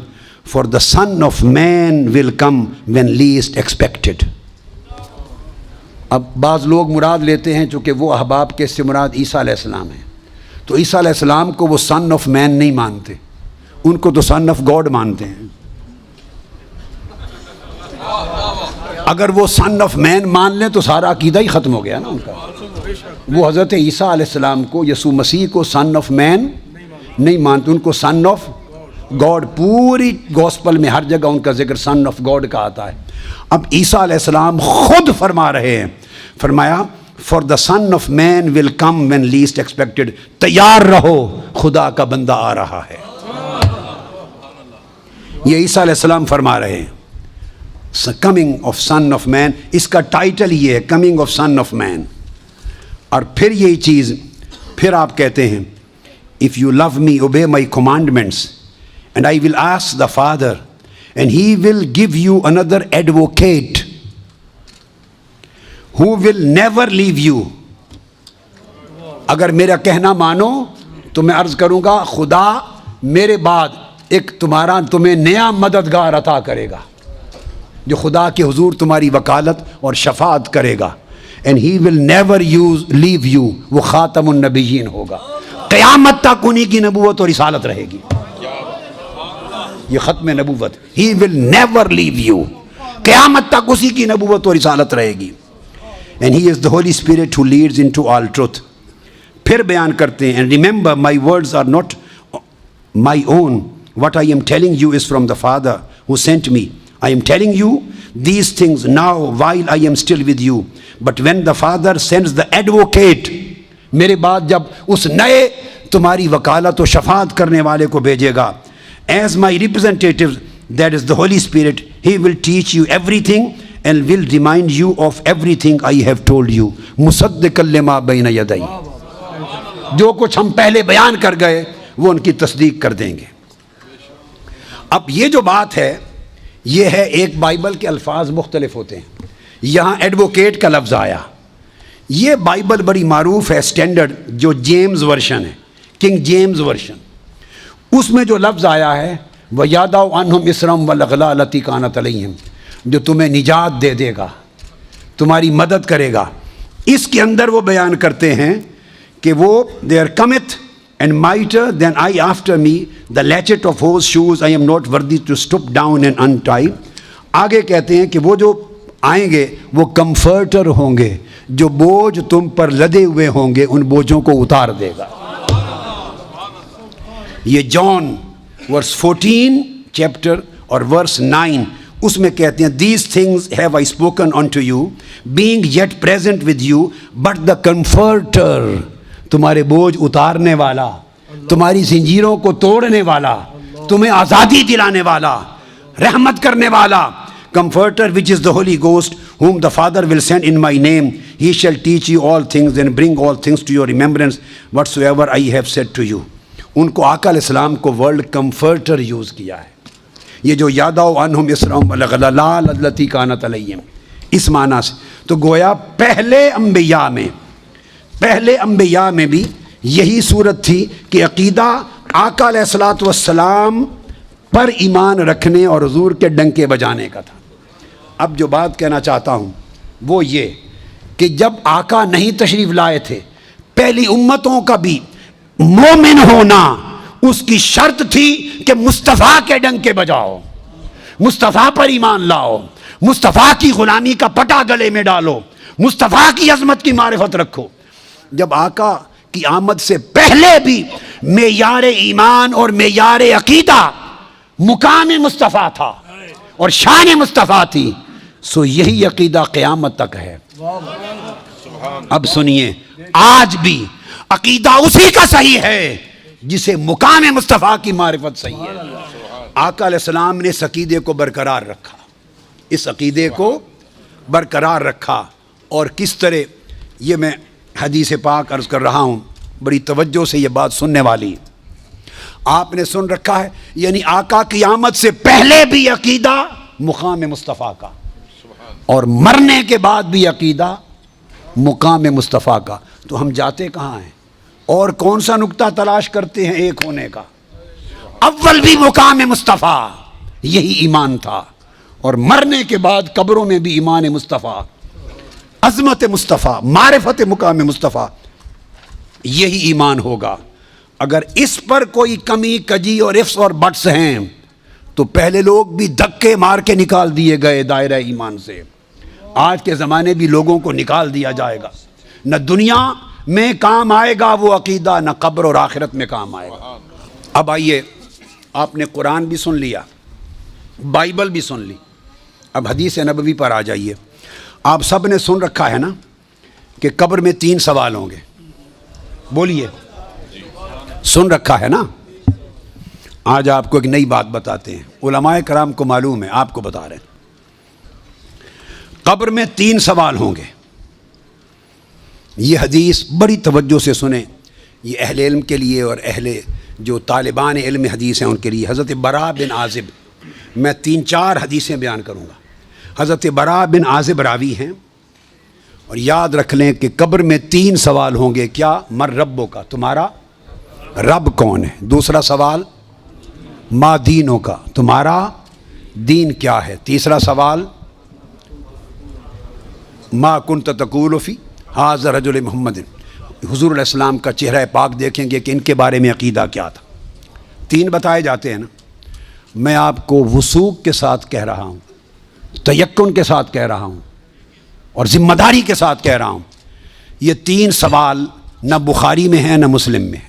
for the Son of Man will come when least expected. اب بعض لوگ مراد لیتے ہیں چونکہ وہ احباب کے سے مراد عیسیٰ علیہ السلام ہیں، تو عیسیٰ علیہ السلام کو وہ سن آف مین نہیں مانتے، ان کو تو سن آف گاڈ مانتے ہیں. اگر وہ سن آف مین مان لیں تو سارا عقیدہ ہی ختم ہو گیا نا ان کا. وہ حضرت عیسیٰ علیہ السلام کو، یسوع مسیح کو سن آف مین نہیں مانتے، ان کو سن آف گاڈ. پوری گوسپل میں ہر جگہ ان کا ذکر سن آف گاڈ کا آتا ہے. اب عیسیٰ علیہ السلام خود فرما رہے ہیں، فرمایا for the son of man will come when least expected. تیار رہو، خدا کا بندہ آ رہا ہے. یہ عیسیٰ علیہ السلام فرما رہے ہیں coming of son of man. اس کا ٹائٹل یہ ہے coming of son of man. اور پھر یہی چیز پھر آپ کہتے ہیں if you love me obey my commandments and I will ask the father and he will give you another advocate who will never leave you. اگر میرا کہنا مانو تو میں عرض کروں گا خدا میرے بعد ایک تمہیں نیا مددگار عطا کرے گا جو خدا کے حضور تمہاری وکالت اور شفاعت کرے گا. and he will never leave you. وہ خاتم النبیین ہوگا، قیامت تک انہی کی نبوت اور رسالت رہے گی. یہ ختم نبوت. he will never leave you. قیامت تک اسی کی نبوت اور رسالت رہے گی. and he is the Holy Spirit who leads into all truth. پھر بیان کرتے ہیں and remember my words are not my own. what I am telling you is from the Father who sent me. I am telling you these things now while I am still with you. But when the Father sends the advocate, میرے بعد جب اس نئے تمہاری وکالت و شفاعت کرنے والے کو بھیجے گا, as my representative, that is the Holy Spirit, he will teach you everything and will remind you of everything I have told you. مصدقا لما بین یدی. جو کچھ ہم پہلے بیان کر گئے وہ ان کی تصدیق کر دیں گے. اب یہ جو بات ہے یہ ہے, ایک بائبل کے الفاظ مختلف ہوتے ہیں. یہاں ایڈوکیٹ کا لفظ آیا. یہ بائبل بڑی معروف ہے, اسٹینڈرڈ جو جیمز ورشن ہے, کنگ جیمز ورشن, اس میں جو لفظ آیا ہے وَيَدَعُ عَنْهُمْ إِصْرَهُمْ وَالْأَغْلَالَ الَّتِي كَانَتْ عَلَيْهِمْ, جو تمہیں نجات دے دے گا, تمہاری مدد کرے گا. اس کے اندر وہ بیان کرتے ہیں کہ وہ there cometh and mightier than I after me, the latchet of whose shoes I am not worthy to stoop down and untie. آگے کہتے ہیں کہ وہ جو آئیں گے وہ کمفرٹر ہوں گے, جو بوجھ تم پر لدے ہوئے ہوں گے ان بوجھوں کو اتار دے گا. یہ جان ورس 14 چیپٹر اور ورس 9 اس میں کہتے ہیں these things have I spoken unto you being yet present with you, but the comforter, تمہارے بوجھ اتارنے والا, تمہاری زنجیروں کو توڑنے والا, تمہیں آزادی دلانے والا, رحمت کرنے والا, comforter which is the Holy Ghost whom the Father will send in my name, he shall teach you all things and bring all things to your remembrance whatsoever I have said to you. ان کو آقا علیہ السلام کو world comforter use کیا ہے. یہ جو یادعو عنہم اسرہم والغلال التی کانت علیہم, اس معنی سے تو گویا پہلے انبیاء میں بھی یہی صورت تھی کہ عقیدہ آقا علیہ الصلوۃ والسلام پر ایمان رکھنے اور حضور کے ڈنکے بجانے کا تھا. اب جو بات کہنا چاہتا ہوں وہ یہ کہ جب آقا نہیں تشریف لائے تھے, پہلی امتوں کا بھی مومن ہونا اس کی شرط تھی کہ مصطفیٰ کے ڈنکے بجاؤ, مصطفیٰ پر ایمان لاؤ, مصطفیٰ کی غلامی کا پٹا گلے میں ڈالو, مصطفیٰ کی عظمت کی معرفت رکھو. جب آقا کی آمد سے پہلے بھی معیار ایمان اور معیار عقیدہ مقام مصطفیٰ تھا اور شان مصطفیٰ تھی, سو یہی عقیدہ قیامت تک ہے. اب سنیے, آج بھی عقیدہ اسی کا صحیح ہے جسے مقام مصطفیٰ کی معرفت صحیح ہے. آقا علیہ السلام نے اس عقیدے کو برقرار رکھا, اس عقیدے کو برقرار رکھا. اور کس طرح, یہ میں حدیث پاک عرض کر رہا ہوں, بڑی توجہ سے یہ بات سننے والی. آپ نے سن رکھا ہے, یعنی آقا کی آمد سے پہلے بھی عقیدہ مقام مصطفیٰ کا, اور مرنے کے بعد بھی عقیدہ مقام مصطفیٰ کا. تو ہم جاتے کہاں ہیں اور کون سا نقطہ تلاش کرتے ہیں ایک ہونے کا؟ اول بھی مقام مصطفیٰ, یہی ایمان تھا، اور مرنے کے بعد قبروں میں بھی ایمان مصطفیٰ، عظمت مصطفیٰ، معرفت مقام مصطفیٰ، یہی ایمان ہوگا۔ اگر اس پر کوئی کمی کجی اور افس اور بٹس ہیں تو پہلے لوگ بھی دھکے مار کے نکال دیے گئے دائرہ ایمان سے، آج کے زمانے بھی لوگوں کو نکال دیا جائے گا۔ نہ دنیا میں کام آئے گا وہ عقیدہ، نہ قبر اور آخرت میں کام آئے گا۔ اب آئیے، آپ نے قرآن بھی سن لیا، بائبل بھی سن لی، اب حدیث نبوی پر آ جائیے۔ آپ سب نے سن رکھا ہے نا کہ قبر میں 3 سوال ہوں گے، بولیے، سن رکھا ہے نا؟ آج آپ کو ایک نئی بات بتاتے ہیں، علماء کرام کو معلوم ہے، آپ کو بتا رہے ہیں۔ قبر میں 3 سوال ہوں گے۔ یہ حدیث بڑی توجہ سے سنیں، یہ اہل علم کے لیے اور اہل جو طالبان علم حدیث ہیں ان کے لیے۔ حضرت براء بن عازب، میں 3-4 حدیثیں بیان کروں گا۔ حضرت براء بن عازب راوی ہیں، اور یاد رکھ لیں کہ قبر میں 3 سوال ہوں گے۔ کیا؟ مر ربوں کا، تمہارا رب کون ہے؟ دوسرا سوال ما دینوں کا، تمہارا دین کیا ہے؟ تیسرا سوال ما کنت تقول فی ھذا رجل محمد، حضور علیہ السلام کا چہرہ پاک دیکھیں گے کہ ان کے بارے میں عقیدہ کیا تھا۔ 3 بتائے جاتے ہیں نا۔ میں آپ کو وثوق کے ساتھ کہہ رہا ہوں، تیقن کے ساتھ کہہ رہا ہوں، اور ذمہ داری کے ساتھ کہہ رہا ہوں، یہ 3 سوال نہ بخاری میں ہیں نہ مسلم میں ہیں۔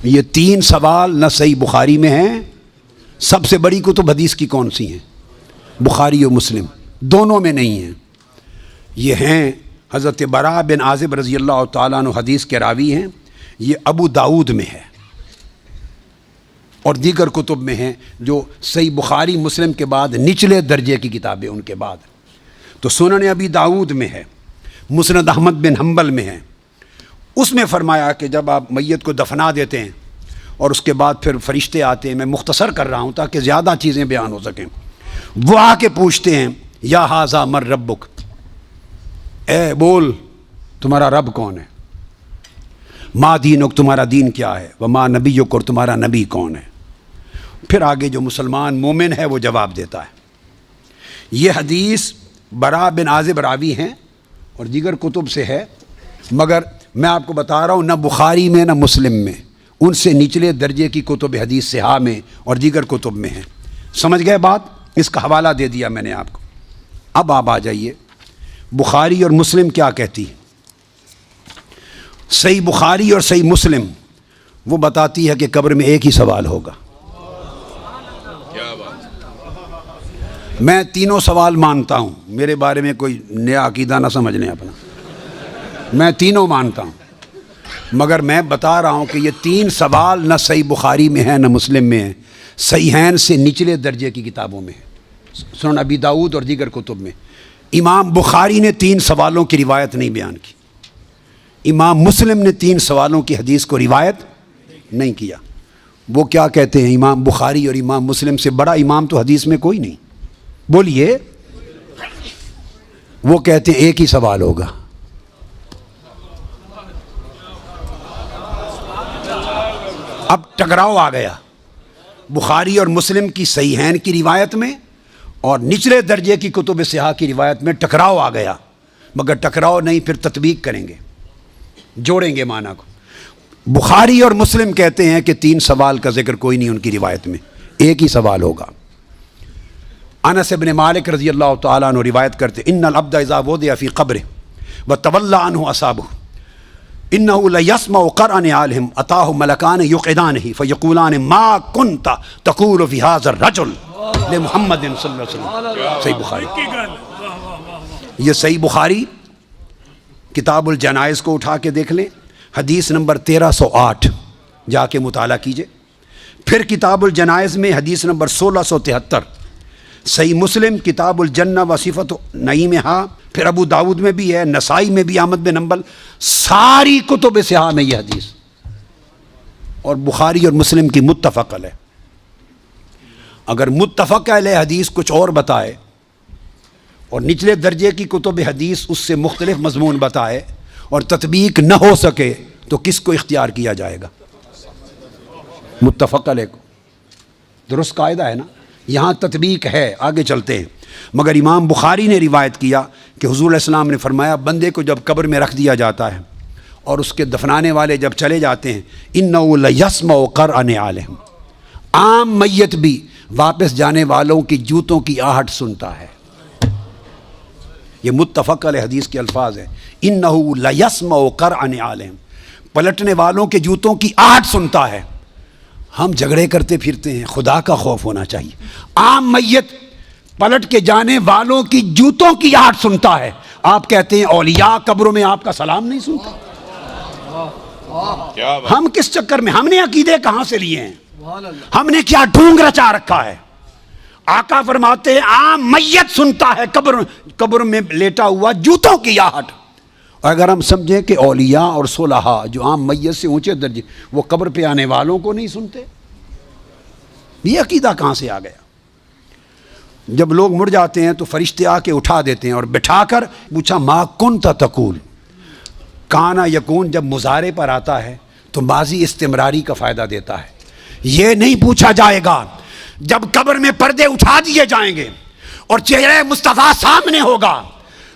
یہ 3 سوال نہ صحیح بخاری میں ہیں، سب سے بڑی کتب حدیث کی کون سی ہیں؟ بخاری و مسلم، دونوں میں نہیں ہیں۔ یہ ہیں حضرت براء بن عازب رضی اللہ تعالیٰ عنہ، حدیث کے راوی ہیں۔ یہ ابو داؤد میں ہے اور دیگر کتب میں ہیں، جو صحیح بخاری مسلم کے بعد نچلے درجے کی کتابیں ان کے بعد۔ تو سنن ابی داؤد میں ہے، مسند احمد بن حنبل میں ہے۔ اس میں فرمایا کہ جب آپ میت کو دفنا دیتے ہیں اور اس کے بعد پھر فرشتے آتے ہیں، میں مختصر کر رہا ہوں تاکہ زیادہ چیزیں بیان ہو سکیں، وہ آ کے پوچھتے ہیں یا ھذا مر ربک، اے بول تمہارا رب کون ہے؟ ما دینک، تمہارا دین کیا ہے؟ وما نبیک، اور تمہارا نبی کون ہے؟ پھر آگے جو مسلمان مومن ہے وہ جواب دیتا ہے۔ یہ حدیث براء بن عازب راوی ہیں اور دیگر کتب سے ہے، مگر میں آپ کو بتا رہا ہوں نہ بخاری میں نہ مسلم میں، ان سے نچلے درجے کی کتب حدیث صحاح میں اور دیگر کتب میں ہیں۔ سمجھ گئے بات؟ اس کا حوالہ دے دیا میں نے آپ کو۔ اب آپ آ جائیے، بخاری اور مسلم کیا کہتی ہے؟ صحیح بخاری اور صحیح مسلم وہ بتاتی ہے کہ قبر میں ایک ہی سوال ہوگا۔ میں 3 سوال مانتا ہوں، میرے بارے میں کوئی نیا عقیدہ نہ سمجھ لیں اپنا، میں 3 مانتا ہوں، مگر میں بتا رہا ہوں کہ یہ 3 سوال نہ صحیح بخاری میں ہیں نہ مسلم میں ہیں، صحیحین سے نچلے درجے کی کتابوں میں ہیں، سنن ابی داؤد اور دیگر کتب میں۔ امام بخاری نے 3 سوالوں کی روایت نہیں بیان کی، امام مسلم نے 3 سوالوں کی حدیث کو روایت نہیں کیا۔ وہ کیا کہتے ہیں؟ امام بخاری اور امام مسلم سے بڑا امام تو حدیث میں کوئی نہیں، بولیے۔ وہ کہتے ہیں ایک ہی سوال ہوگا۔ اب ٹکراؤ آ گیا بخاری اور مسلم کی صحیحین کی روایت میں اور نچلے درجے کی کتب صحاح کی روایت میں ٹکراؤ آ گیا، مگر ٹکراؤ نہیں، پھر تطبیق کریں گے، جوڑیں گے معنی کو۔ بخاری اور مسلم کہتے ہیں کہ 3 سوال کا ذکر کوئی نہیں ان کی روایت میں، ایک ہی سوال ہوگا۔ انس بن مالک رضی اللہ تعالیٰ عنہ روایت کرتے ان العبد اذا وضع فی قبره وتولى عنه اصحابه انه لیسمع قرع نعالهم اتاه ملکان یقعدانه فیقولان ما كنت تقول في هذا الرجل لمحمد صلی اللہ علیہ وسلم۔ صحیح بخاری، یہ صحیح بخاری کتاب الجنائز کو اٹھا کے دیکھ لیں، حدیث نمبر 1308 جا کے مطالعہ کیجئے۔ پھر کتاب الجنائز میں حدیث نمبر 1673، صحیح مسلم کتاب الجنہ و صفت نعیمہا، پھر ابو داود میں بھی ہے، نسائی میں بھی، احمد بن حنبل، ساری کتب صحاح میں یہ حدیث، اور بخاری اور مسلم کی متفق علیہ۔ اگر متفق علیہ حدیث کچھ اور بتائے اور نچلے درجے کی کتب حدیث اس سے مختلف مضمون بتائے اور تطبیق نہ ہو سکے تو کس کو اختیار کیا جائے گا؟ متفق علیہ کو درست قاعدہ ہے نا, یہاں تطبیق ہے, آگے چلتے ہیں. مگر امام بخاری نے روایت کیا کہ حضور علیہ السلام نے فرمایا بندے کو جب قبر میں رکھ دیا جاتا ہے اور اس کے دفنانے والے جب چلے جاتے ہیں, اِنَّهُ لَيَسْمَعُ قَرْعَ نِعَالِهِمْ, عام میت بھی واپس جانے والوں کی جوتوں کی آہٹ سنتا ہے. یہ متفق علیہ حدیث کے الفاظ ہیں, اِنَّهُ لَيَسْمَعُ قَرْعَ نِعَالِهِمْ, پلٹنے والوں کے جوتوں کی آہٹ سنتا ہے. ہم جھگڑے کرتے پھرتے ہیں, خدا کا خوف ہونا چاہیے. عام میت پلٹ کے جانے والوں کی جوتوں کی آہٹ سنتا ہے. آپ کہتے ہیں اولیاء قبروں میں آپ کا سلام نہیں سنتا. ہم کس چکر میں, ہم نے عقیدے کہاں سے لیے ہیں, ہم نے کیا ڈھونگ رچا رکھا ہے. آقا فرماتے ہیں عام میت سنتا ہے قبر میں لیٹا ہوا جوتوں کی آہٹ. اور اگر ہم سمجھیں کہ اولیاء اور صلحاء جو عام میت سے اونچے درجے وہ قبر پہ آنے والوں کو نہیں سنتے, یہ عقیدہ کہاں سے آ گیا. جب لوگ مر جاتے ہیں تو فرشتے آ کے اٹھا دیتے ہیں اور بٹھا کر پوچھا ما کنت تقول, کانا یکون جب مضارع پر آتا ہے تو ماضی استمراری کا فائدہ دیتا ہے. یہ نہیں پوچھا جائے گا جب قبر میں پردے اٹھا دیے جائیں گے اور چہرہ مصطفیٰ سامنے ہوگا,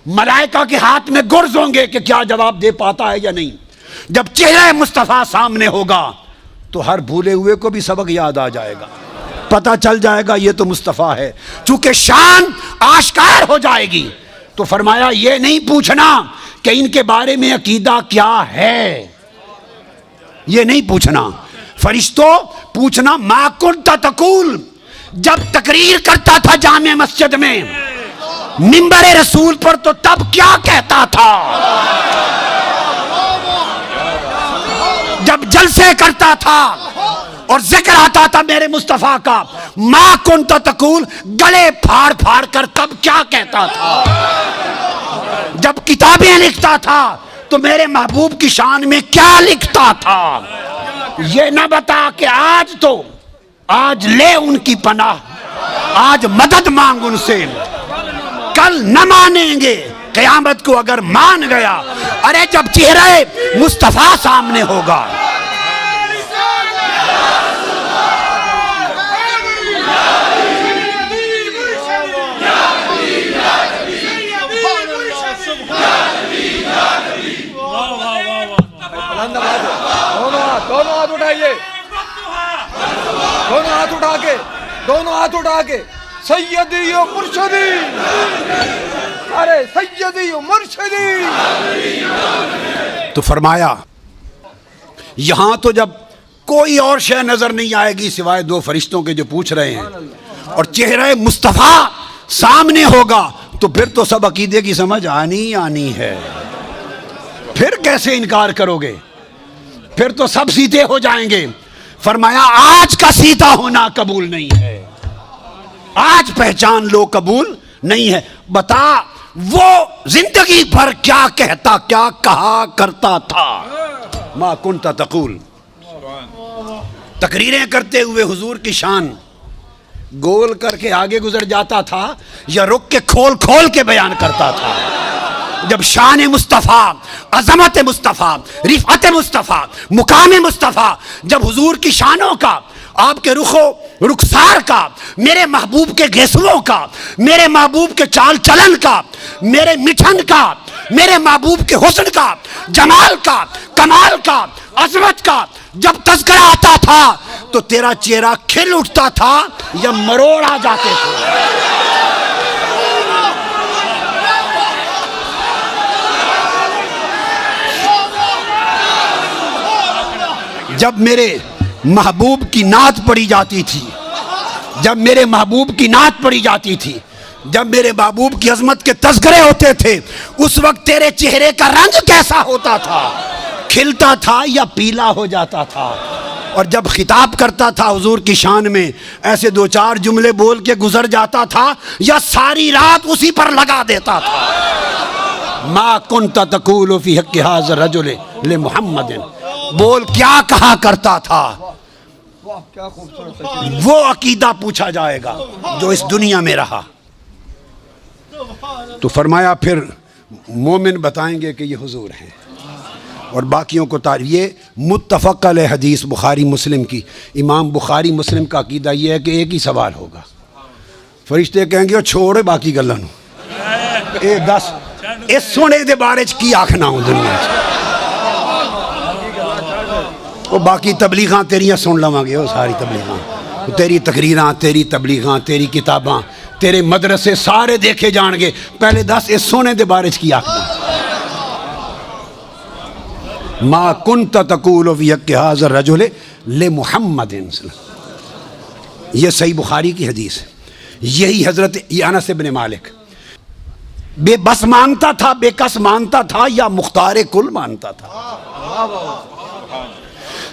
ملائکہ کے ہاتھ میں گرز ہوں گے کہ کیا جواب دے پاتا ہے یا نہیں. جب چہرہ مصطفیٰ سامنے ہوگا تو ہر بھولے ہوئے کو بھی سبق یاد آ جائے گا, پتہ چل جائے گا یہ تو مصطفیٰ ہے. چونکہ شان آشکار ہو جائے گی تو فرمایا یہ نہیں پوچھنا کہ ان کے بارے میں عقیدہ کیا ہے, یہ نہیں پوچھنا. فرشتوں پوچھنا ما کنت تقول, جب تقریر کرتا تھا جامع مسجد میں منبر رسول پر تو تب کیا کہتا تھا, جب جلسے کرتا تھا اور ذکر آتا تھا میرے مصطفیٰ کا, ما کنت تقول گلے پھاڑ پھاڑ کر تب کیا کہتا تھا. جب کتابیں لکھتا تھا تو میرے محبوب کی شان میں کیا لکھتا تھا. یہ نہ بتا کہ آج لے ان کی پناہ, آج مدد مانگ ان سے, کل نہ مانیں گے, قیامت کو اگر مان گیا. ارے جب چہرہ مصطفیٰ سامنے ہوگا, دونوں ہاتھ اٹھائیے, دونوں ہاتھ اٹھا کے سیدی و مرشدی, ارے سیدی و مرشدی. تو فرمایا یہاں تو جب کوئی اور شے نظر نہیں آئے گی سوائے دو فرشتوں کے جو پوچھ رہے ہیں, اور چہرہ مصطفیٰ سامنے ہوگا تو پھر تو سب عقیدے کی سمجھ آنی ہے. پھر کیسے انکار کرو گے, پھر تو سب سیدھے ہو جائیں گے. فرمایا آج کا سیدھا ہونا قبول نہیں ہے, آج پہچان لو قبول نہیں ہے. بتا وہ زندگی بھر کیا کہتا, کیا کہا کرتا تھا. ما کنت تقول, تقریریں کرتے ہوئے حضور کی شان گول کر کے آگے گزر جاتا تھا یا رک کے کھول کھول کے بیان کرتا تھا. جب شان مصطفیٰ, عظمت مصطفیٰ, رفعت مصطفیٰ, مقام مصطفیٰ, جب حضور کی شانوں کا, آپ کے رخسار کا, میرے محبوب کے گیسوؤں کا, میرے محبوب کے چال چلن کا, میرے مٹھن کا, میرے محبوب کے حسن کا, جمال کا, کمال کا, عظمت کا جب تذکرہ آتا تھا تو تیرا چہرہ کھل اٹھتا تھا یا مروڑ آ جاتے تھے. جب میرے محبوب کی نعت پڑھی جاتی تھی, جب میرے محبوب کی نعت پڑھی جاتی تھی, جب میرے محبوب کی عظمت کے تذکرے ہوتے تھے, اس وقت تیرے چہرے کا رنگ کیسا ہوتا تھا, کھلتا تھا یا پیلا ہو جاتا تھا. اور جب خطاب کرتا تھا حضور کی شان میں ایسے دو چار جملے بول کے گزر جاتا تھا یا ساری رات اسی پر لگا دیتا تھا. ما کنت تقول فی حق ھذا الرجل لمحمد, بول کیا کہا کرتا تھا. کیا خوبصورت, وہ عقیدہ پوچھا جائے گا جو اس دنیا میں رہا. تو فرمایا پھر مومن بتائیں گے کہ یہ حضور ہیں. اور باقیوں کو یہ متفق علیہ حدیث بخاری مسلم کی. امام بخاری مسلم کا عقیدہ یہ ہے کہ ایک ہی سوال ہوگا. فرشتے کہیں گے چھوڑے باقی گلاں نوں اے دس اس سونے دے بارے چ کی آکھنا ہوں دنیا چ. وہ باقی تبلیغاں تیریاں سن لواں گے. وہ ساری تبلیغاں تیری تقریراں تیری تبلیغاں تیری کتاباں تیرے مدرسے سارے دیکھے جان گے. پہلے دس اس سونے دے بارے چ کی آکھنا. ما کنت تقول فی حق ھذا الرجل لمحمد. یہ صحیح بخاری کی حدیث ہے. یہی حضرت انس بن مالک بے بس مانتا تھا, بے کس مانتا تھا, یا مختار کل مانتا تھا؟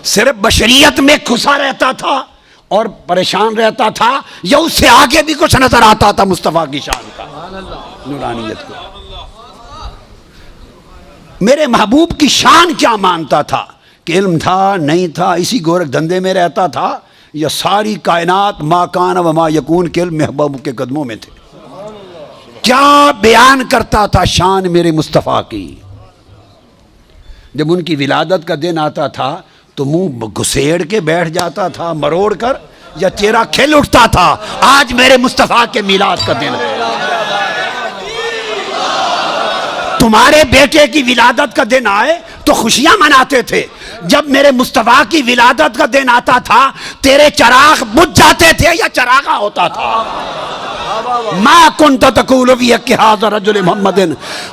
صرف بشریت میں کھسا رہتا تھا اور پریشان رہتا تھا, یا اس سے آگے بھی کچھ نظر آتا تھا مصطفیٰ کی شان کا, نورانیت کو؟ میرے محبوب کی شان کیا مانتا تھا کہ علم تھا نہیں تھا, اسی گورکھ دھندے میں رہتا تھا, یا ساری کائنات ما کان و ما یکون کے علم محبوب کے قدموں میں تھے؟ کیا بیان کرتا تھا شان میرے مصطفیٰ کی. جب ان کی ولادت کا دن آتا تھا تو منہ گھسیڑ کے بیٹھ جاتا تھا مروڑ کر, یا چہرہ کھل اٹھتا تھا آج میرے مصطفیٰ کے میلاد کا دن ہے؟ تمہارے بیٹے کی ولادت کا دن آئے تو خوشیاں مناتے تھے, جب میرے مصطفیٰ کی ولادت کا دن آتا تھا تیرے چراغ بجھ جاتے تھے یا چراغا ہوتا تھا؟ ما کنت تقول فی حق ھذا الرجل محمد.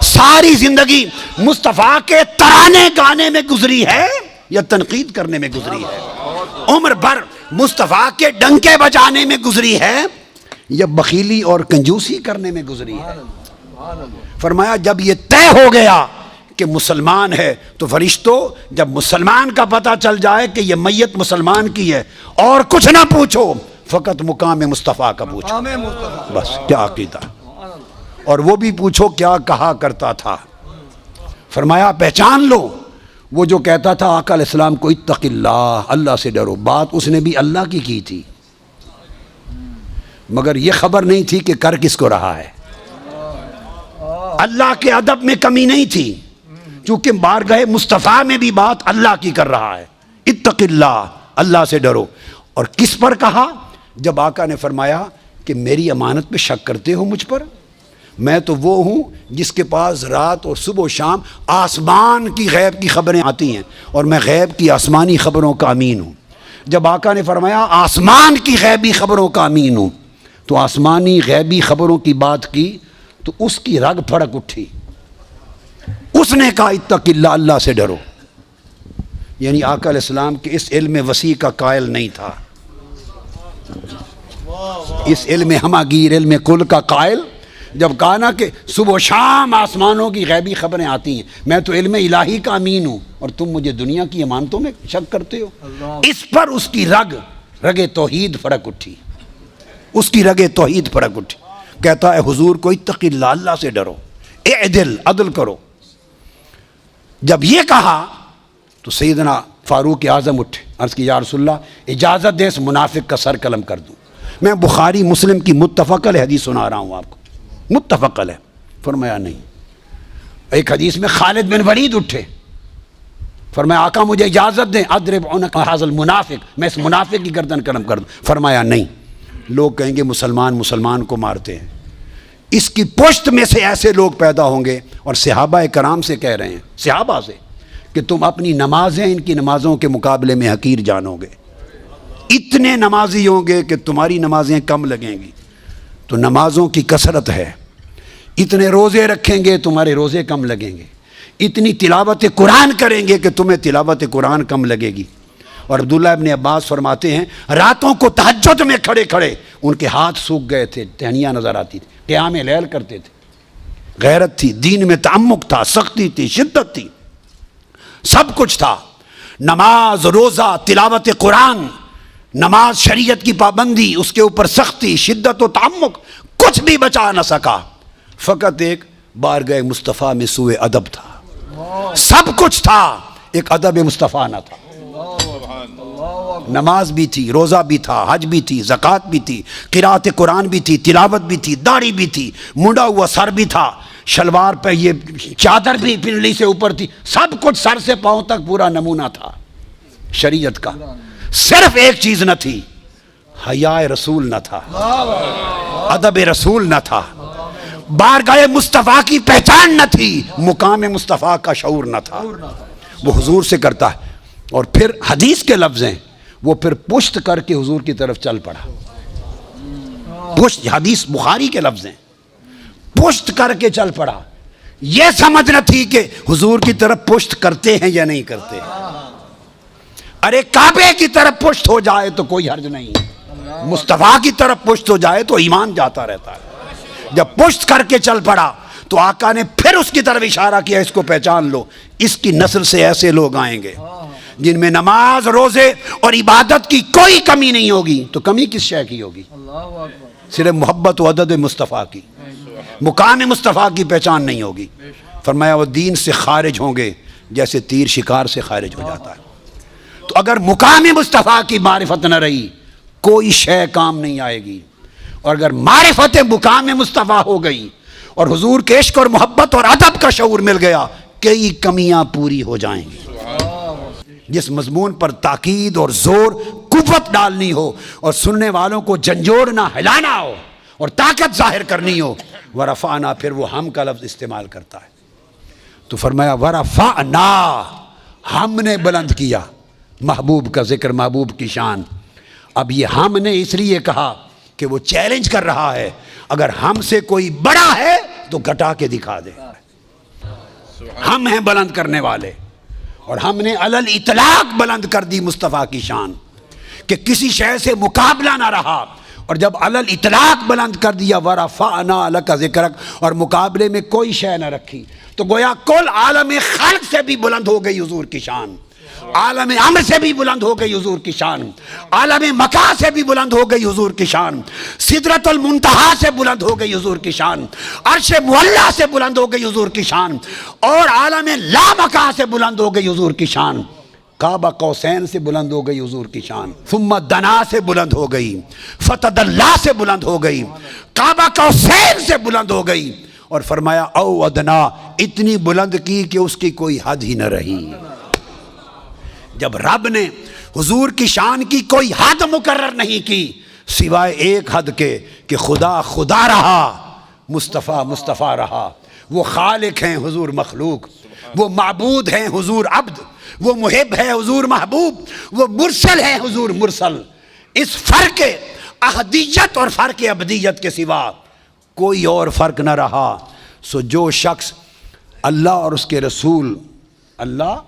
ساری زندگی مصطفیٰ کے ترانے گانے میں گزری ہے یا تنقید کرنے میں گزری ہے؟ عمر بھر مصطفیٰ کے ڈنکے بجانے میں گزری ہے یا بخیلی اور کنجوسی کرنے میں گزری ہے؟ فرمایا جب یہ طے ہو گیا کہ مسلمان ہے تو فرشتوں, جب مسلمان کا پتہ چل جائے کہ یہ میت مسلمان کی ہے, اور کچھ نہ پوچھو, فقط مقام مصطفیٰ کا پوچھو. بس کیا عقیدہ, اور وہ بھی پوچھو کیا کہا کرتا تھا. فرمایا پہچان لو, وہ جو کہتا تھا آقا علیہ السلام کو اتق اللہ, اللہ سے ڈرو, بات اس نے بھی اللہ کی تھی, مگر یہ خبر نہیں تھی کہ کر کس کو رہا ہے. اللہ کے ادب میں کمی نہیں تھی, چونکہ بارگاہ مصطفیٰ میں بھی بات اللہ کی کر رہا ہے. اتق اللہ, اللہ سے ڈرو. اور کس پر کہا؟ جب آقا نے فرمایا کہ میری امانت پہ شک کرتے ہو مجھ پر, میں تو وہ ہوں جس کے پاس رات اور صبح و شام آسمان کی غیب کی خبریں آتی ہیں, اور میں غیب کی آسمانی خبروں کا امین ہوں. جب آقا نے فرمایا آسمان کی غیبی خبروں کا امین ہوں, تو آسمانی غیبی خبروں کی بات کی تو اس کی رگ پھڑک اٹھی. اس نے کہا اتق اللہ, اللہ سے ڈرو. یعنی آقا علیہ السلام کے اس علم وسیع کا قائل نہیں تھا, اس علم ہماگیر علم کل کا قائل. جب کہا نا کہ صبح و شام آسمانوں کی غیبی خبریں آتی ہیں, میں تو علم الہی کا امین ہوں, اور تم مجھے دنیا کی امانتوں میں شک کرتے ہو. اس پر اس کی رگ توحید پھڑک اٹھی, اس کی رگ توحید پھڑک اٹھی. کہتا ہے حضور کو اتق اللہ, اللہ سے ڈرو, اعدل, عدل کرو. جب یہ کہا تو سیدنا فاروق اعظم اٹھے, عرض کی یا رسول اللہ اجازت دے اس منافق کا سر قلم کر دوں. میں بخاری مسلم کی متفق علیہ حدیث سنا رہا ہوں آپ کو, متفق علیہ. فرمایا نہیں. ایک حدیث میں خالد بن ولید اٹھے, فرمایا آقا مجھے اجازت دیں اضرب عنق ھذا المنافق, میں اس منافق کی گردن قلم کر دوں. فرمایا نہیں. لوگ کہیں گے مسلمان کو مارتے ہیں. اس کی پشت میں سے ایسے لوگ پیدا ہوں گے, اور صحابہ کرام سے کہہ رہے ہیں, صحابہ سے, کہ تم اپنی نمازیں ان کی نمازوں کے مقابلے میں حقیر جانو گے. اتنے نمازی ہوں گے کہ تمہاری نمازیں کم لگیں گی. تو نمازوں کی کثرت ہے. اتنے روزے رکھیں گے تمہارے روزے کم لگیں گے. اتنی تلاوت قرآن کریں گے کہ تمہیں تلاوت قرآن کم لگے گی. اور عبداللہ ابن عباس فرماتے ہیں راتوں کو تہجد میں کھڑے کھڑے ان کے ہاتھ سوکھ گئے تھے, ٹہنیاں نظر آتی تھی, قیام لیل کرتے تھے. غیرت تھی, دین میں تعمق تھا, سختی تھی, شدت تھی, سب کچھ تھا. نماز, روزہ, تلاوت قرآن, نماز, شریعت کی پابندی, اس کے اوپر سختی, شدت و تعمق, کچھ بھی بچا نہ سکا. فقط ایک بارگاہ مصطفیٰ میں سوء ادب تھا. سب کچھ تھا, ایک ادب مصطفیٰ نہ تھا. نماز بھی تھی, روزہ بھی تھا, حج بھی تھی, زکوٰۃ بھی تھی, قرات قرآن بھی تھی, تلاوت بھی تھی, داڑھی بھی تھی, منڈا ہوا سر بھی تھا, شلوار پہ یہ چادر بھی پنڈلی سے اوپر تھی، سب کچھ سر سے پاؤں تک پورا نمونہ تھا شریعت کا. صرف ایک چیز نہ تھی، حیاء رسول نہ تھا، ادب رسول نہ تھا، بارگاہ مصطفیٰ کی پہچان نہ تھی، مقام مصطفیٰ کا شعور نہ تھا. وہ حضور سے کرتا ہے. اور پھر حدیث کے لفظ ہیں، وہ پھر پشت کر کے حضور کی طرف چل پڑا. پشت، حدیث بخاری کے لفظ ہیں، پشت کر کے چل پڑا. یہ سمجھ نہ تھی کہ حضور کی طرف پشت کرتے ہیں یا نہیں کرتے. ارے کعبے کی طرف پشت ہو جائے تو کوئی حرج نہیں، مصطفیٰ کی طرف پشت ہو جائے تو ایمان جاتا رہتا ہے. جب پشت کر کے چل پڑا تو آقا نے پھر اس کی طرف اشارہ کیا، اس کو پہچان لو، اس کی نسل سے ایسے لوگ آئیں گے جن میں نماز، روزے اور عبادت کی کوئی کمی نہیں ہوگی. تو کمی کس شے کی ہوگی؟ صرف محبت و عدد مصطفیٰ کی، مقام مصطفیٰ کی پہچان نہیں ہوگی. فرمایا وہ دین سے خارج ہوں گے جیسے تیر شکار سے خارج ہو جاتا ہے. تو اگر مقام مصطفیٰ کی معرفت نہ رہی کوئی شے کام نہیں آئے گی. اور اگر معرفت مقام مصطفیٰ ہو گئی اور حضور کے عشق اور محبت اور ادب کا شعور مل گیا، کئی کمیاں پوری ہو جائیں گی. جس مضمون پر تاکید اور زور، قوت ڈالنی ہو اور سننے والوں کو جھنجھوڑنا، ہلانا ہو اور طاقت ظاہر کرنی ہو، ورفعنا، پھر وہ ہم کا لفظ استعمال کرتا ہے. تو فرمایا ورفعنا، ہم نے بلند کیا. محبوب کا ذکر، محبوب کی شان. اب یہ ہم نے اس لیے کہا کہ وہ چیلنج کر رہا ہے، اگر ہم سے کوئی بڑا ہے تو گھٹا کے دکھا دے. ہم ہیں بلند کرنے والے، اور ہم نے علل اطلاق بلند کر دی مصطفیٰ کی شان کہ کسی شے سے مقابلہ نہ رہا. اور جب علل اطلاق بلند کر دیا ورفعنا لک ذکرک، اور مقابلے میں کوئی شے نہ رکھی، تو گویا کل عالم خلق سے بھی بلند ہو گئی حضور کی شان، عالم امر سے بھی بلند ہو گئی حضور کی شان، عالم مکہ سے بھی بلند ہو گئی حضور کی شان، سدرۃ المنتہا سے بلند ہو گئی حضور کی شان، عرش معلیٰ سے بلند ہو گئی حضور کی شان، اور عالم لا مکہ سے بلند ہو گئی حضور کی شان. کعبہ قوسین سے بلند ہو گئی حضور کی شان، ثم دنا سے بلند ہو گئی، فتدلی سے بلند ہو گئی، کعبہ قوسین سے بلند ہو گئی. اور فرمایا او ادنا، اتنی بلند کی کہ اس کی کوئی حد ہی نہ رہی. جب رب نے حضور کی شان کی کوئی حد مقرر نہیں کی سوائے ایک حد کے کہ خدا خدا رہا، مصطفیٰ مصطفیٰ رہا. وہ خالق ہیں، حضور مخلوق. وہ معبود ہیں، حضور عبد. وہ محب ہے، حضور محبوب. وہ مرسل ہے، حضور مرسل. اس فرق احدیت اور فرق ابدیت کے سوا کوئی اور فرق نہ رہا. سو جو شخص اللہ اور اس کے رسول، اللہ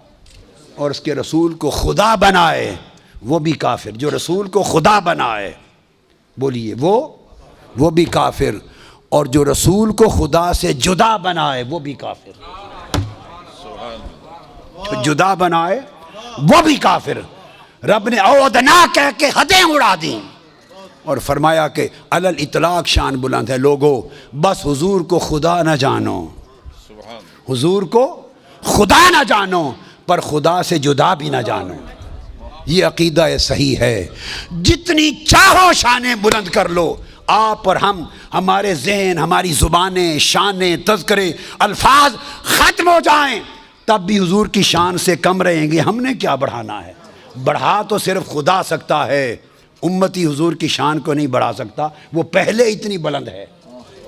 اور اس کے رسول کو خدا بنائے وہ بھی کافر. جو رسول کو خدا بنائے، بولیے، وہ بھی کافر. اور جو رسول کو خدا سے جدا بنائے وہ بھی کافر. جو جدا بنائے وہ بھی کافر. رب نے او ادنا کہہ کے حدیں اڑا دیں اور فرمایا کہ علل اطلاق شان بلند ہے. لوگو بس حضور کو خدا نہ جانو، حضور کو خدا نہ جانو، پر خدا سے جدا بھی نہ جانو. یہ عقیدہ صحیح ہے. جتنی چاہو شانیں بلند کر لو، آپ اور ہم، ہمارے ذہن، ہماری زبانیں، شانیں، تذکرے، الفاظ ختم ہو جائیں تب بھی حضور کی شان سے کم رہیں گے. ہم نے کیا بڑھانا ہے؟ بڑھا تو صرف خدا سکتا ہے، امتی حضور کی شان کو نہیں بڑھا سکتا. وہ پہلے اتنی بلند ہے.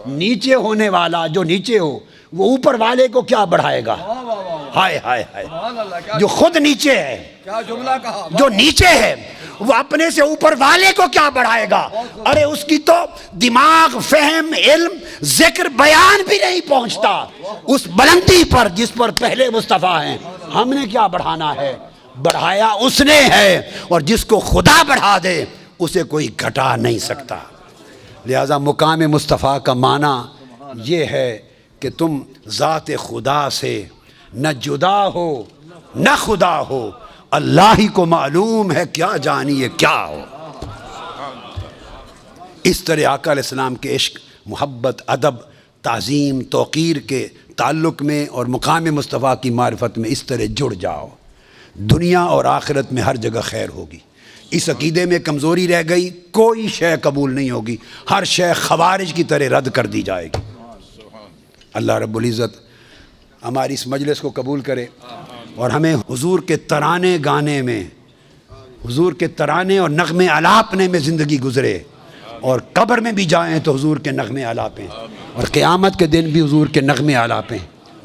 نیچے ہونے والا جو نیچے ہو وہ اوپر والے کو کیا بڑھائے گا؟ ہائے ہائے ہائے. جو خود نیچے ہے، کیا جملہ کہا، جو نیچے ہے وہ اپنے سے اوپر والے کو کیا بڑھائے گا؟ ارے اس کی تو دماغ، فہم، علم، ذکر، بیان بھی نہیں پہنچتا اس بلندی پر جس پر پہلے مصطفیٰ ہیں. ہم نے کیا بڑھانا ہے؟ بڑھایا اس نے ہے، اور جس کو خدا بڑھا دے اسے کوئی گھٹا نہیں سکتا. لہذا مقام مصطفیٰ کا معنی یہ ہے کہ تم ذات خدا سے نہ جدا ہو نہ خدا ہو. اللہ ہی کو معلوم ہے کیا جانیے کیا ہو. اس طرح آقا علیہ السلام کے عشق، محبت، ادب، تعظیم، توقیر کے تعلق میں اور مقام مصطفیٰ کی معرفت میں اس طرح جڑ جاؤ. دنیا اور آخرت میں ہر جگہ خیر ہوگی. اس عقیدے میں کمزوری رہ گئی، کوئی شے قبول نہیں ہوگی. ہر شے خوارج کی طرح رد کر دی جائے گی. اللہ رب العزت ہماری اس مجلس کو قبول کرے اور ہمیں حضور کے ترانے گانے میں، حضور کے ترانے اور نغمے الاپنے میں زندگی گزرے، اور قبر میں بھی جائیں تو حضور کے نغمے الاپیں، اور قیامت کے دن بھی حضور کے نغمے الاپیں۔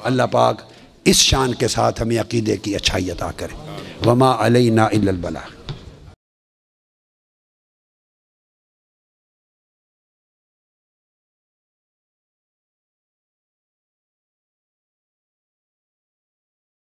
اللہ پاک اس شان کے ساتھ ہمیں عقیدے کی اچھائی عطا کرے۔ وما علینا الا البلاغ۔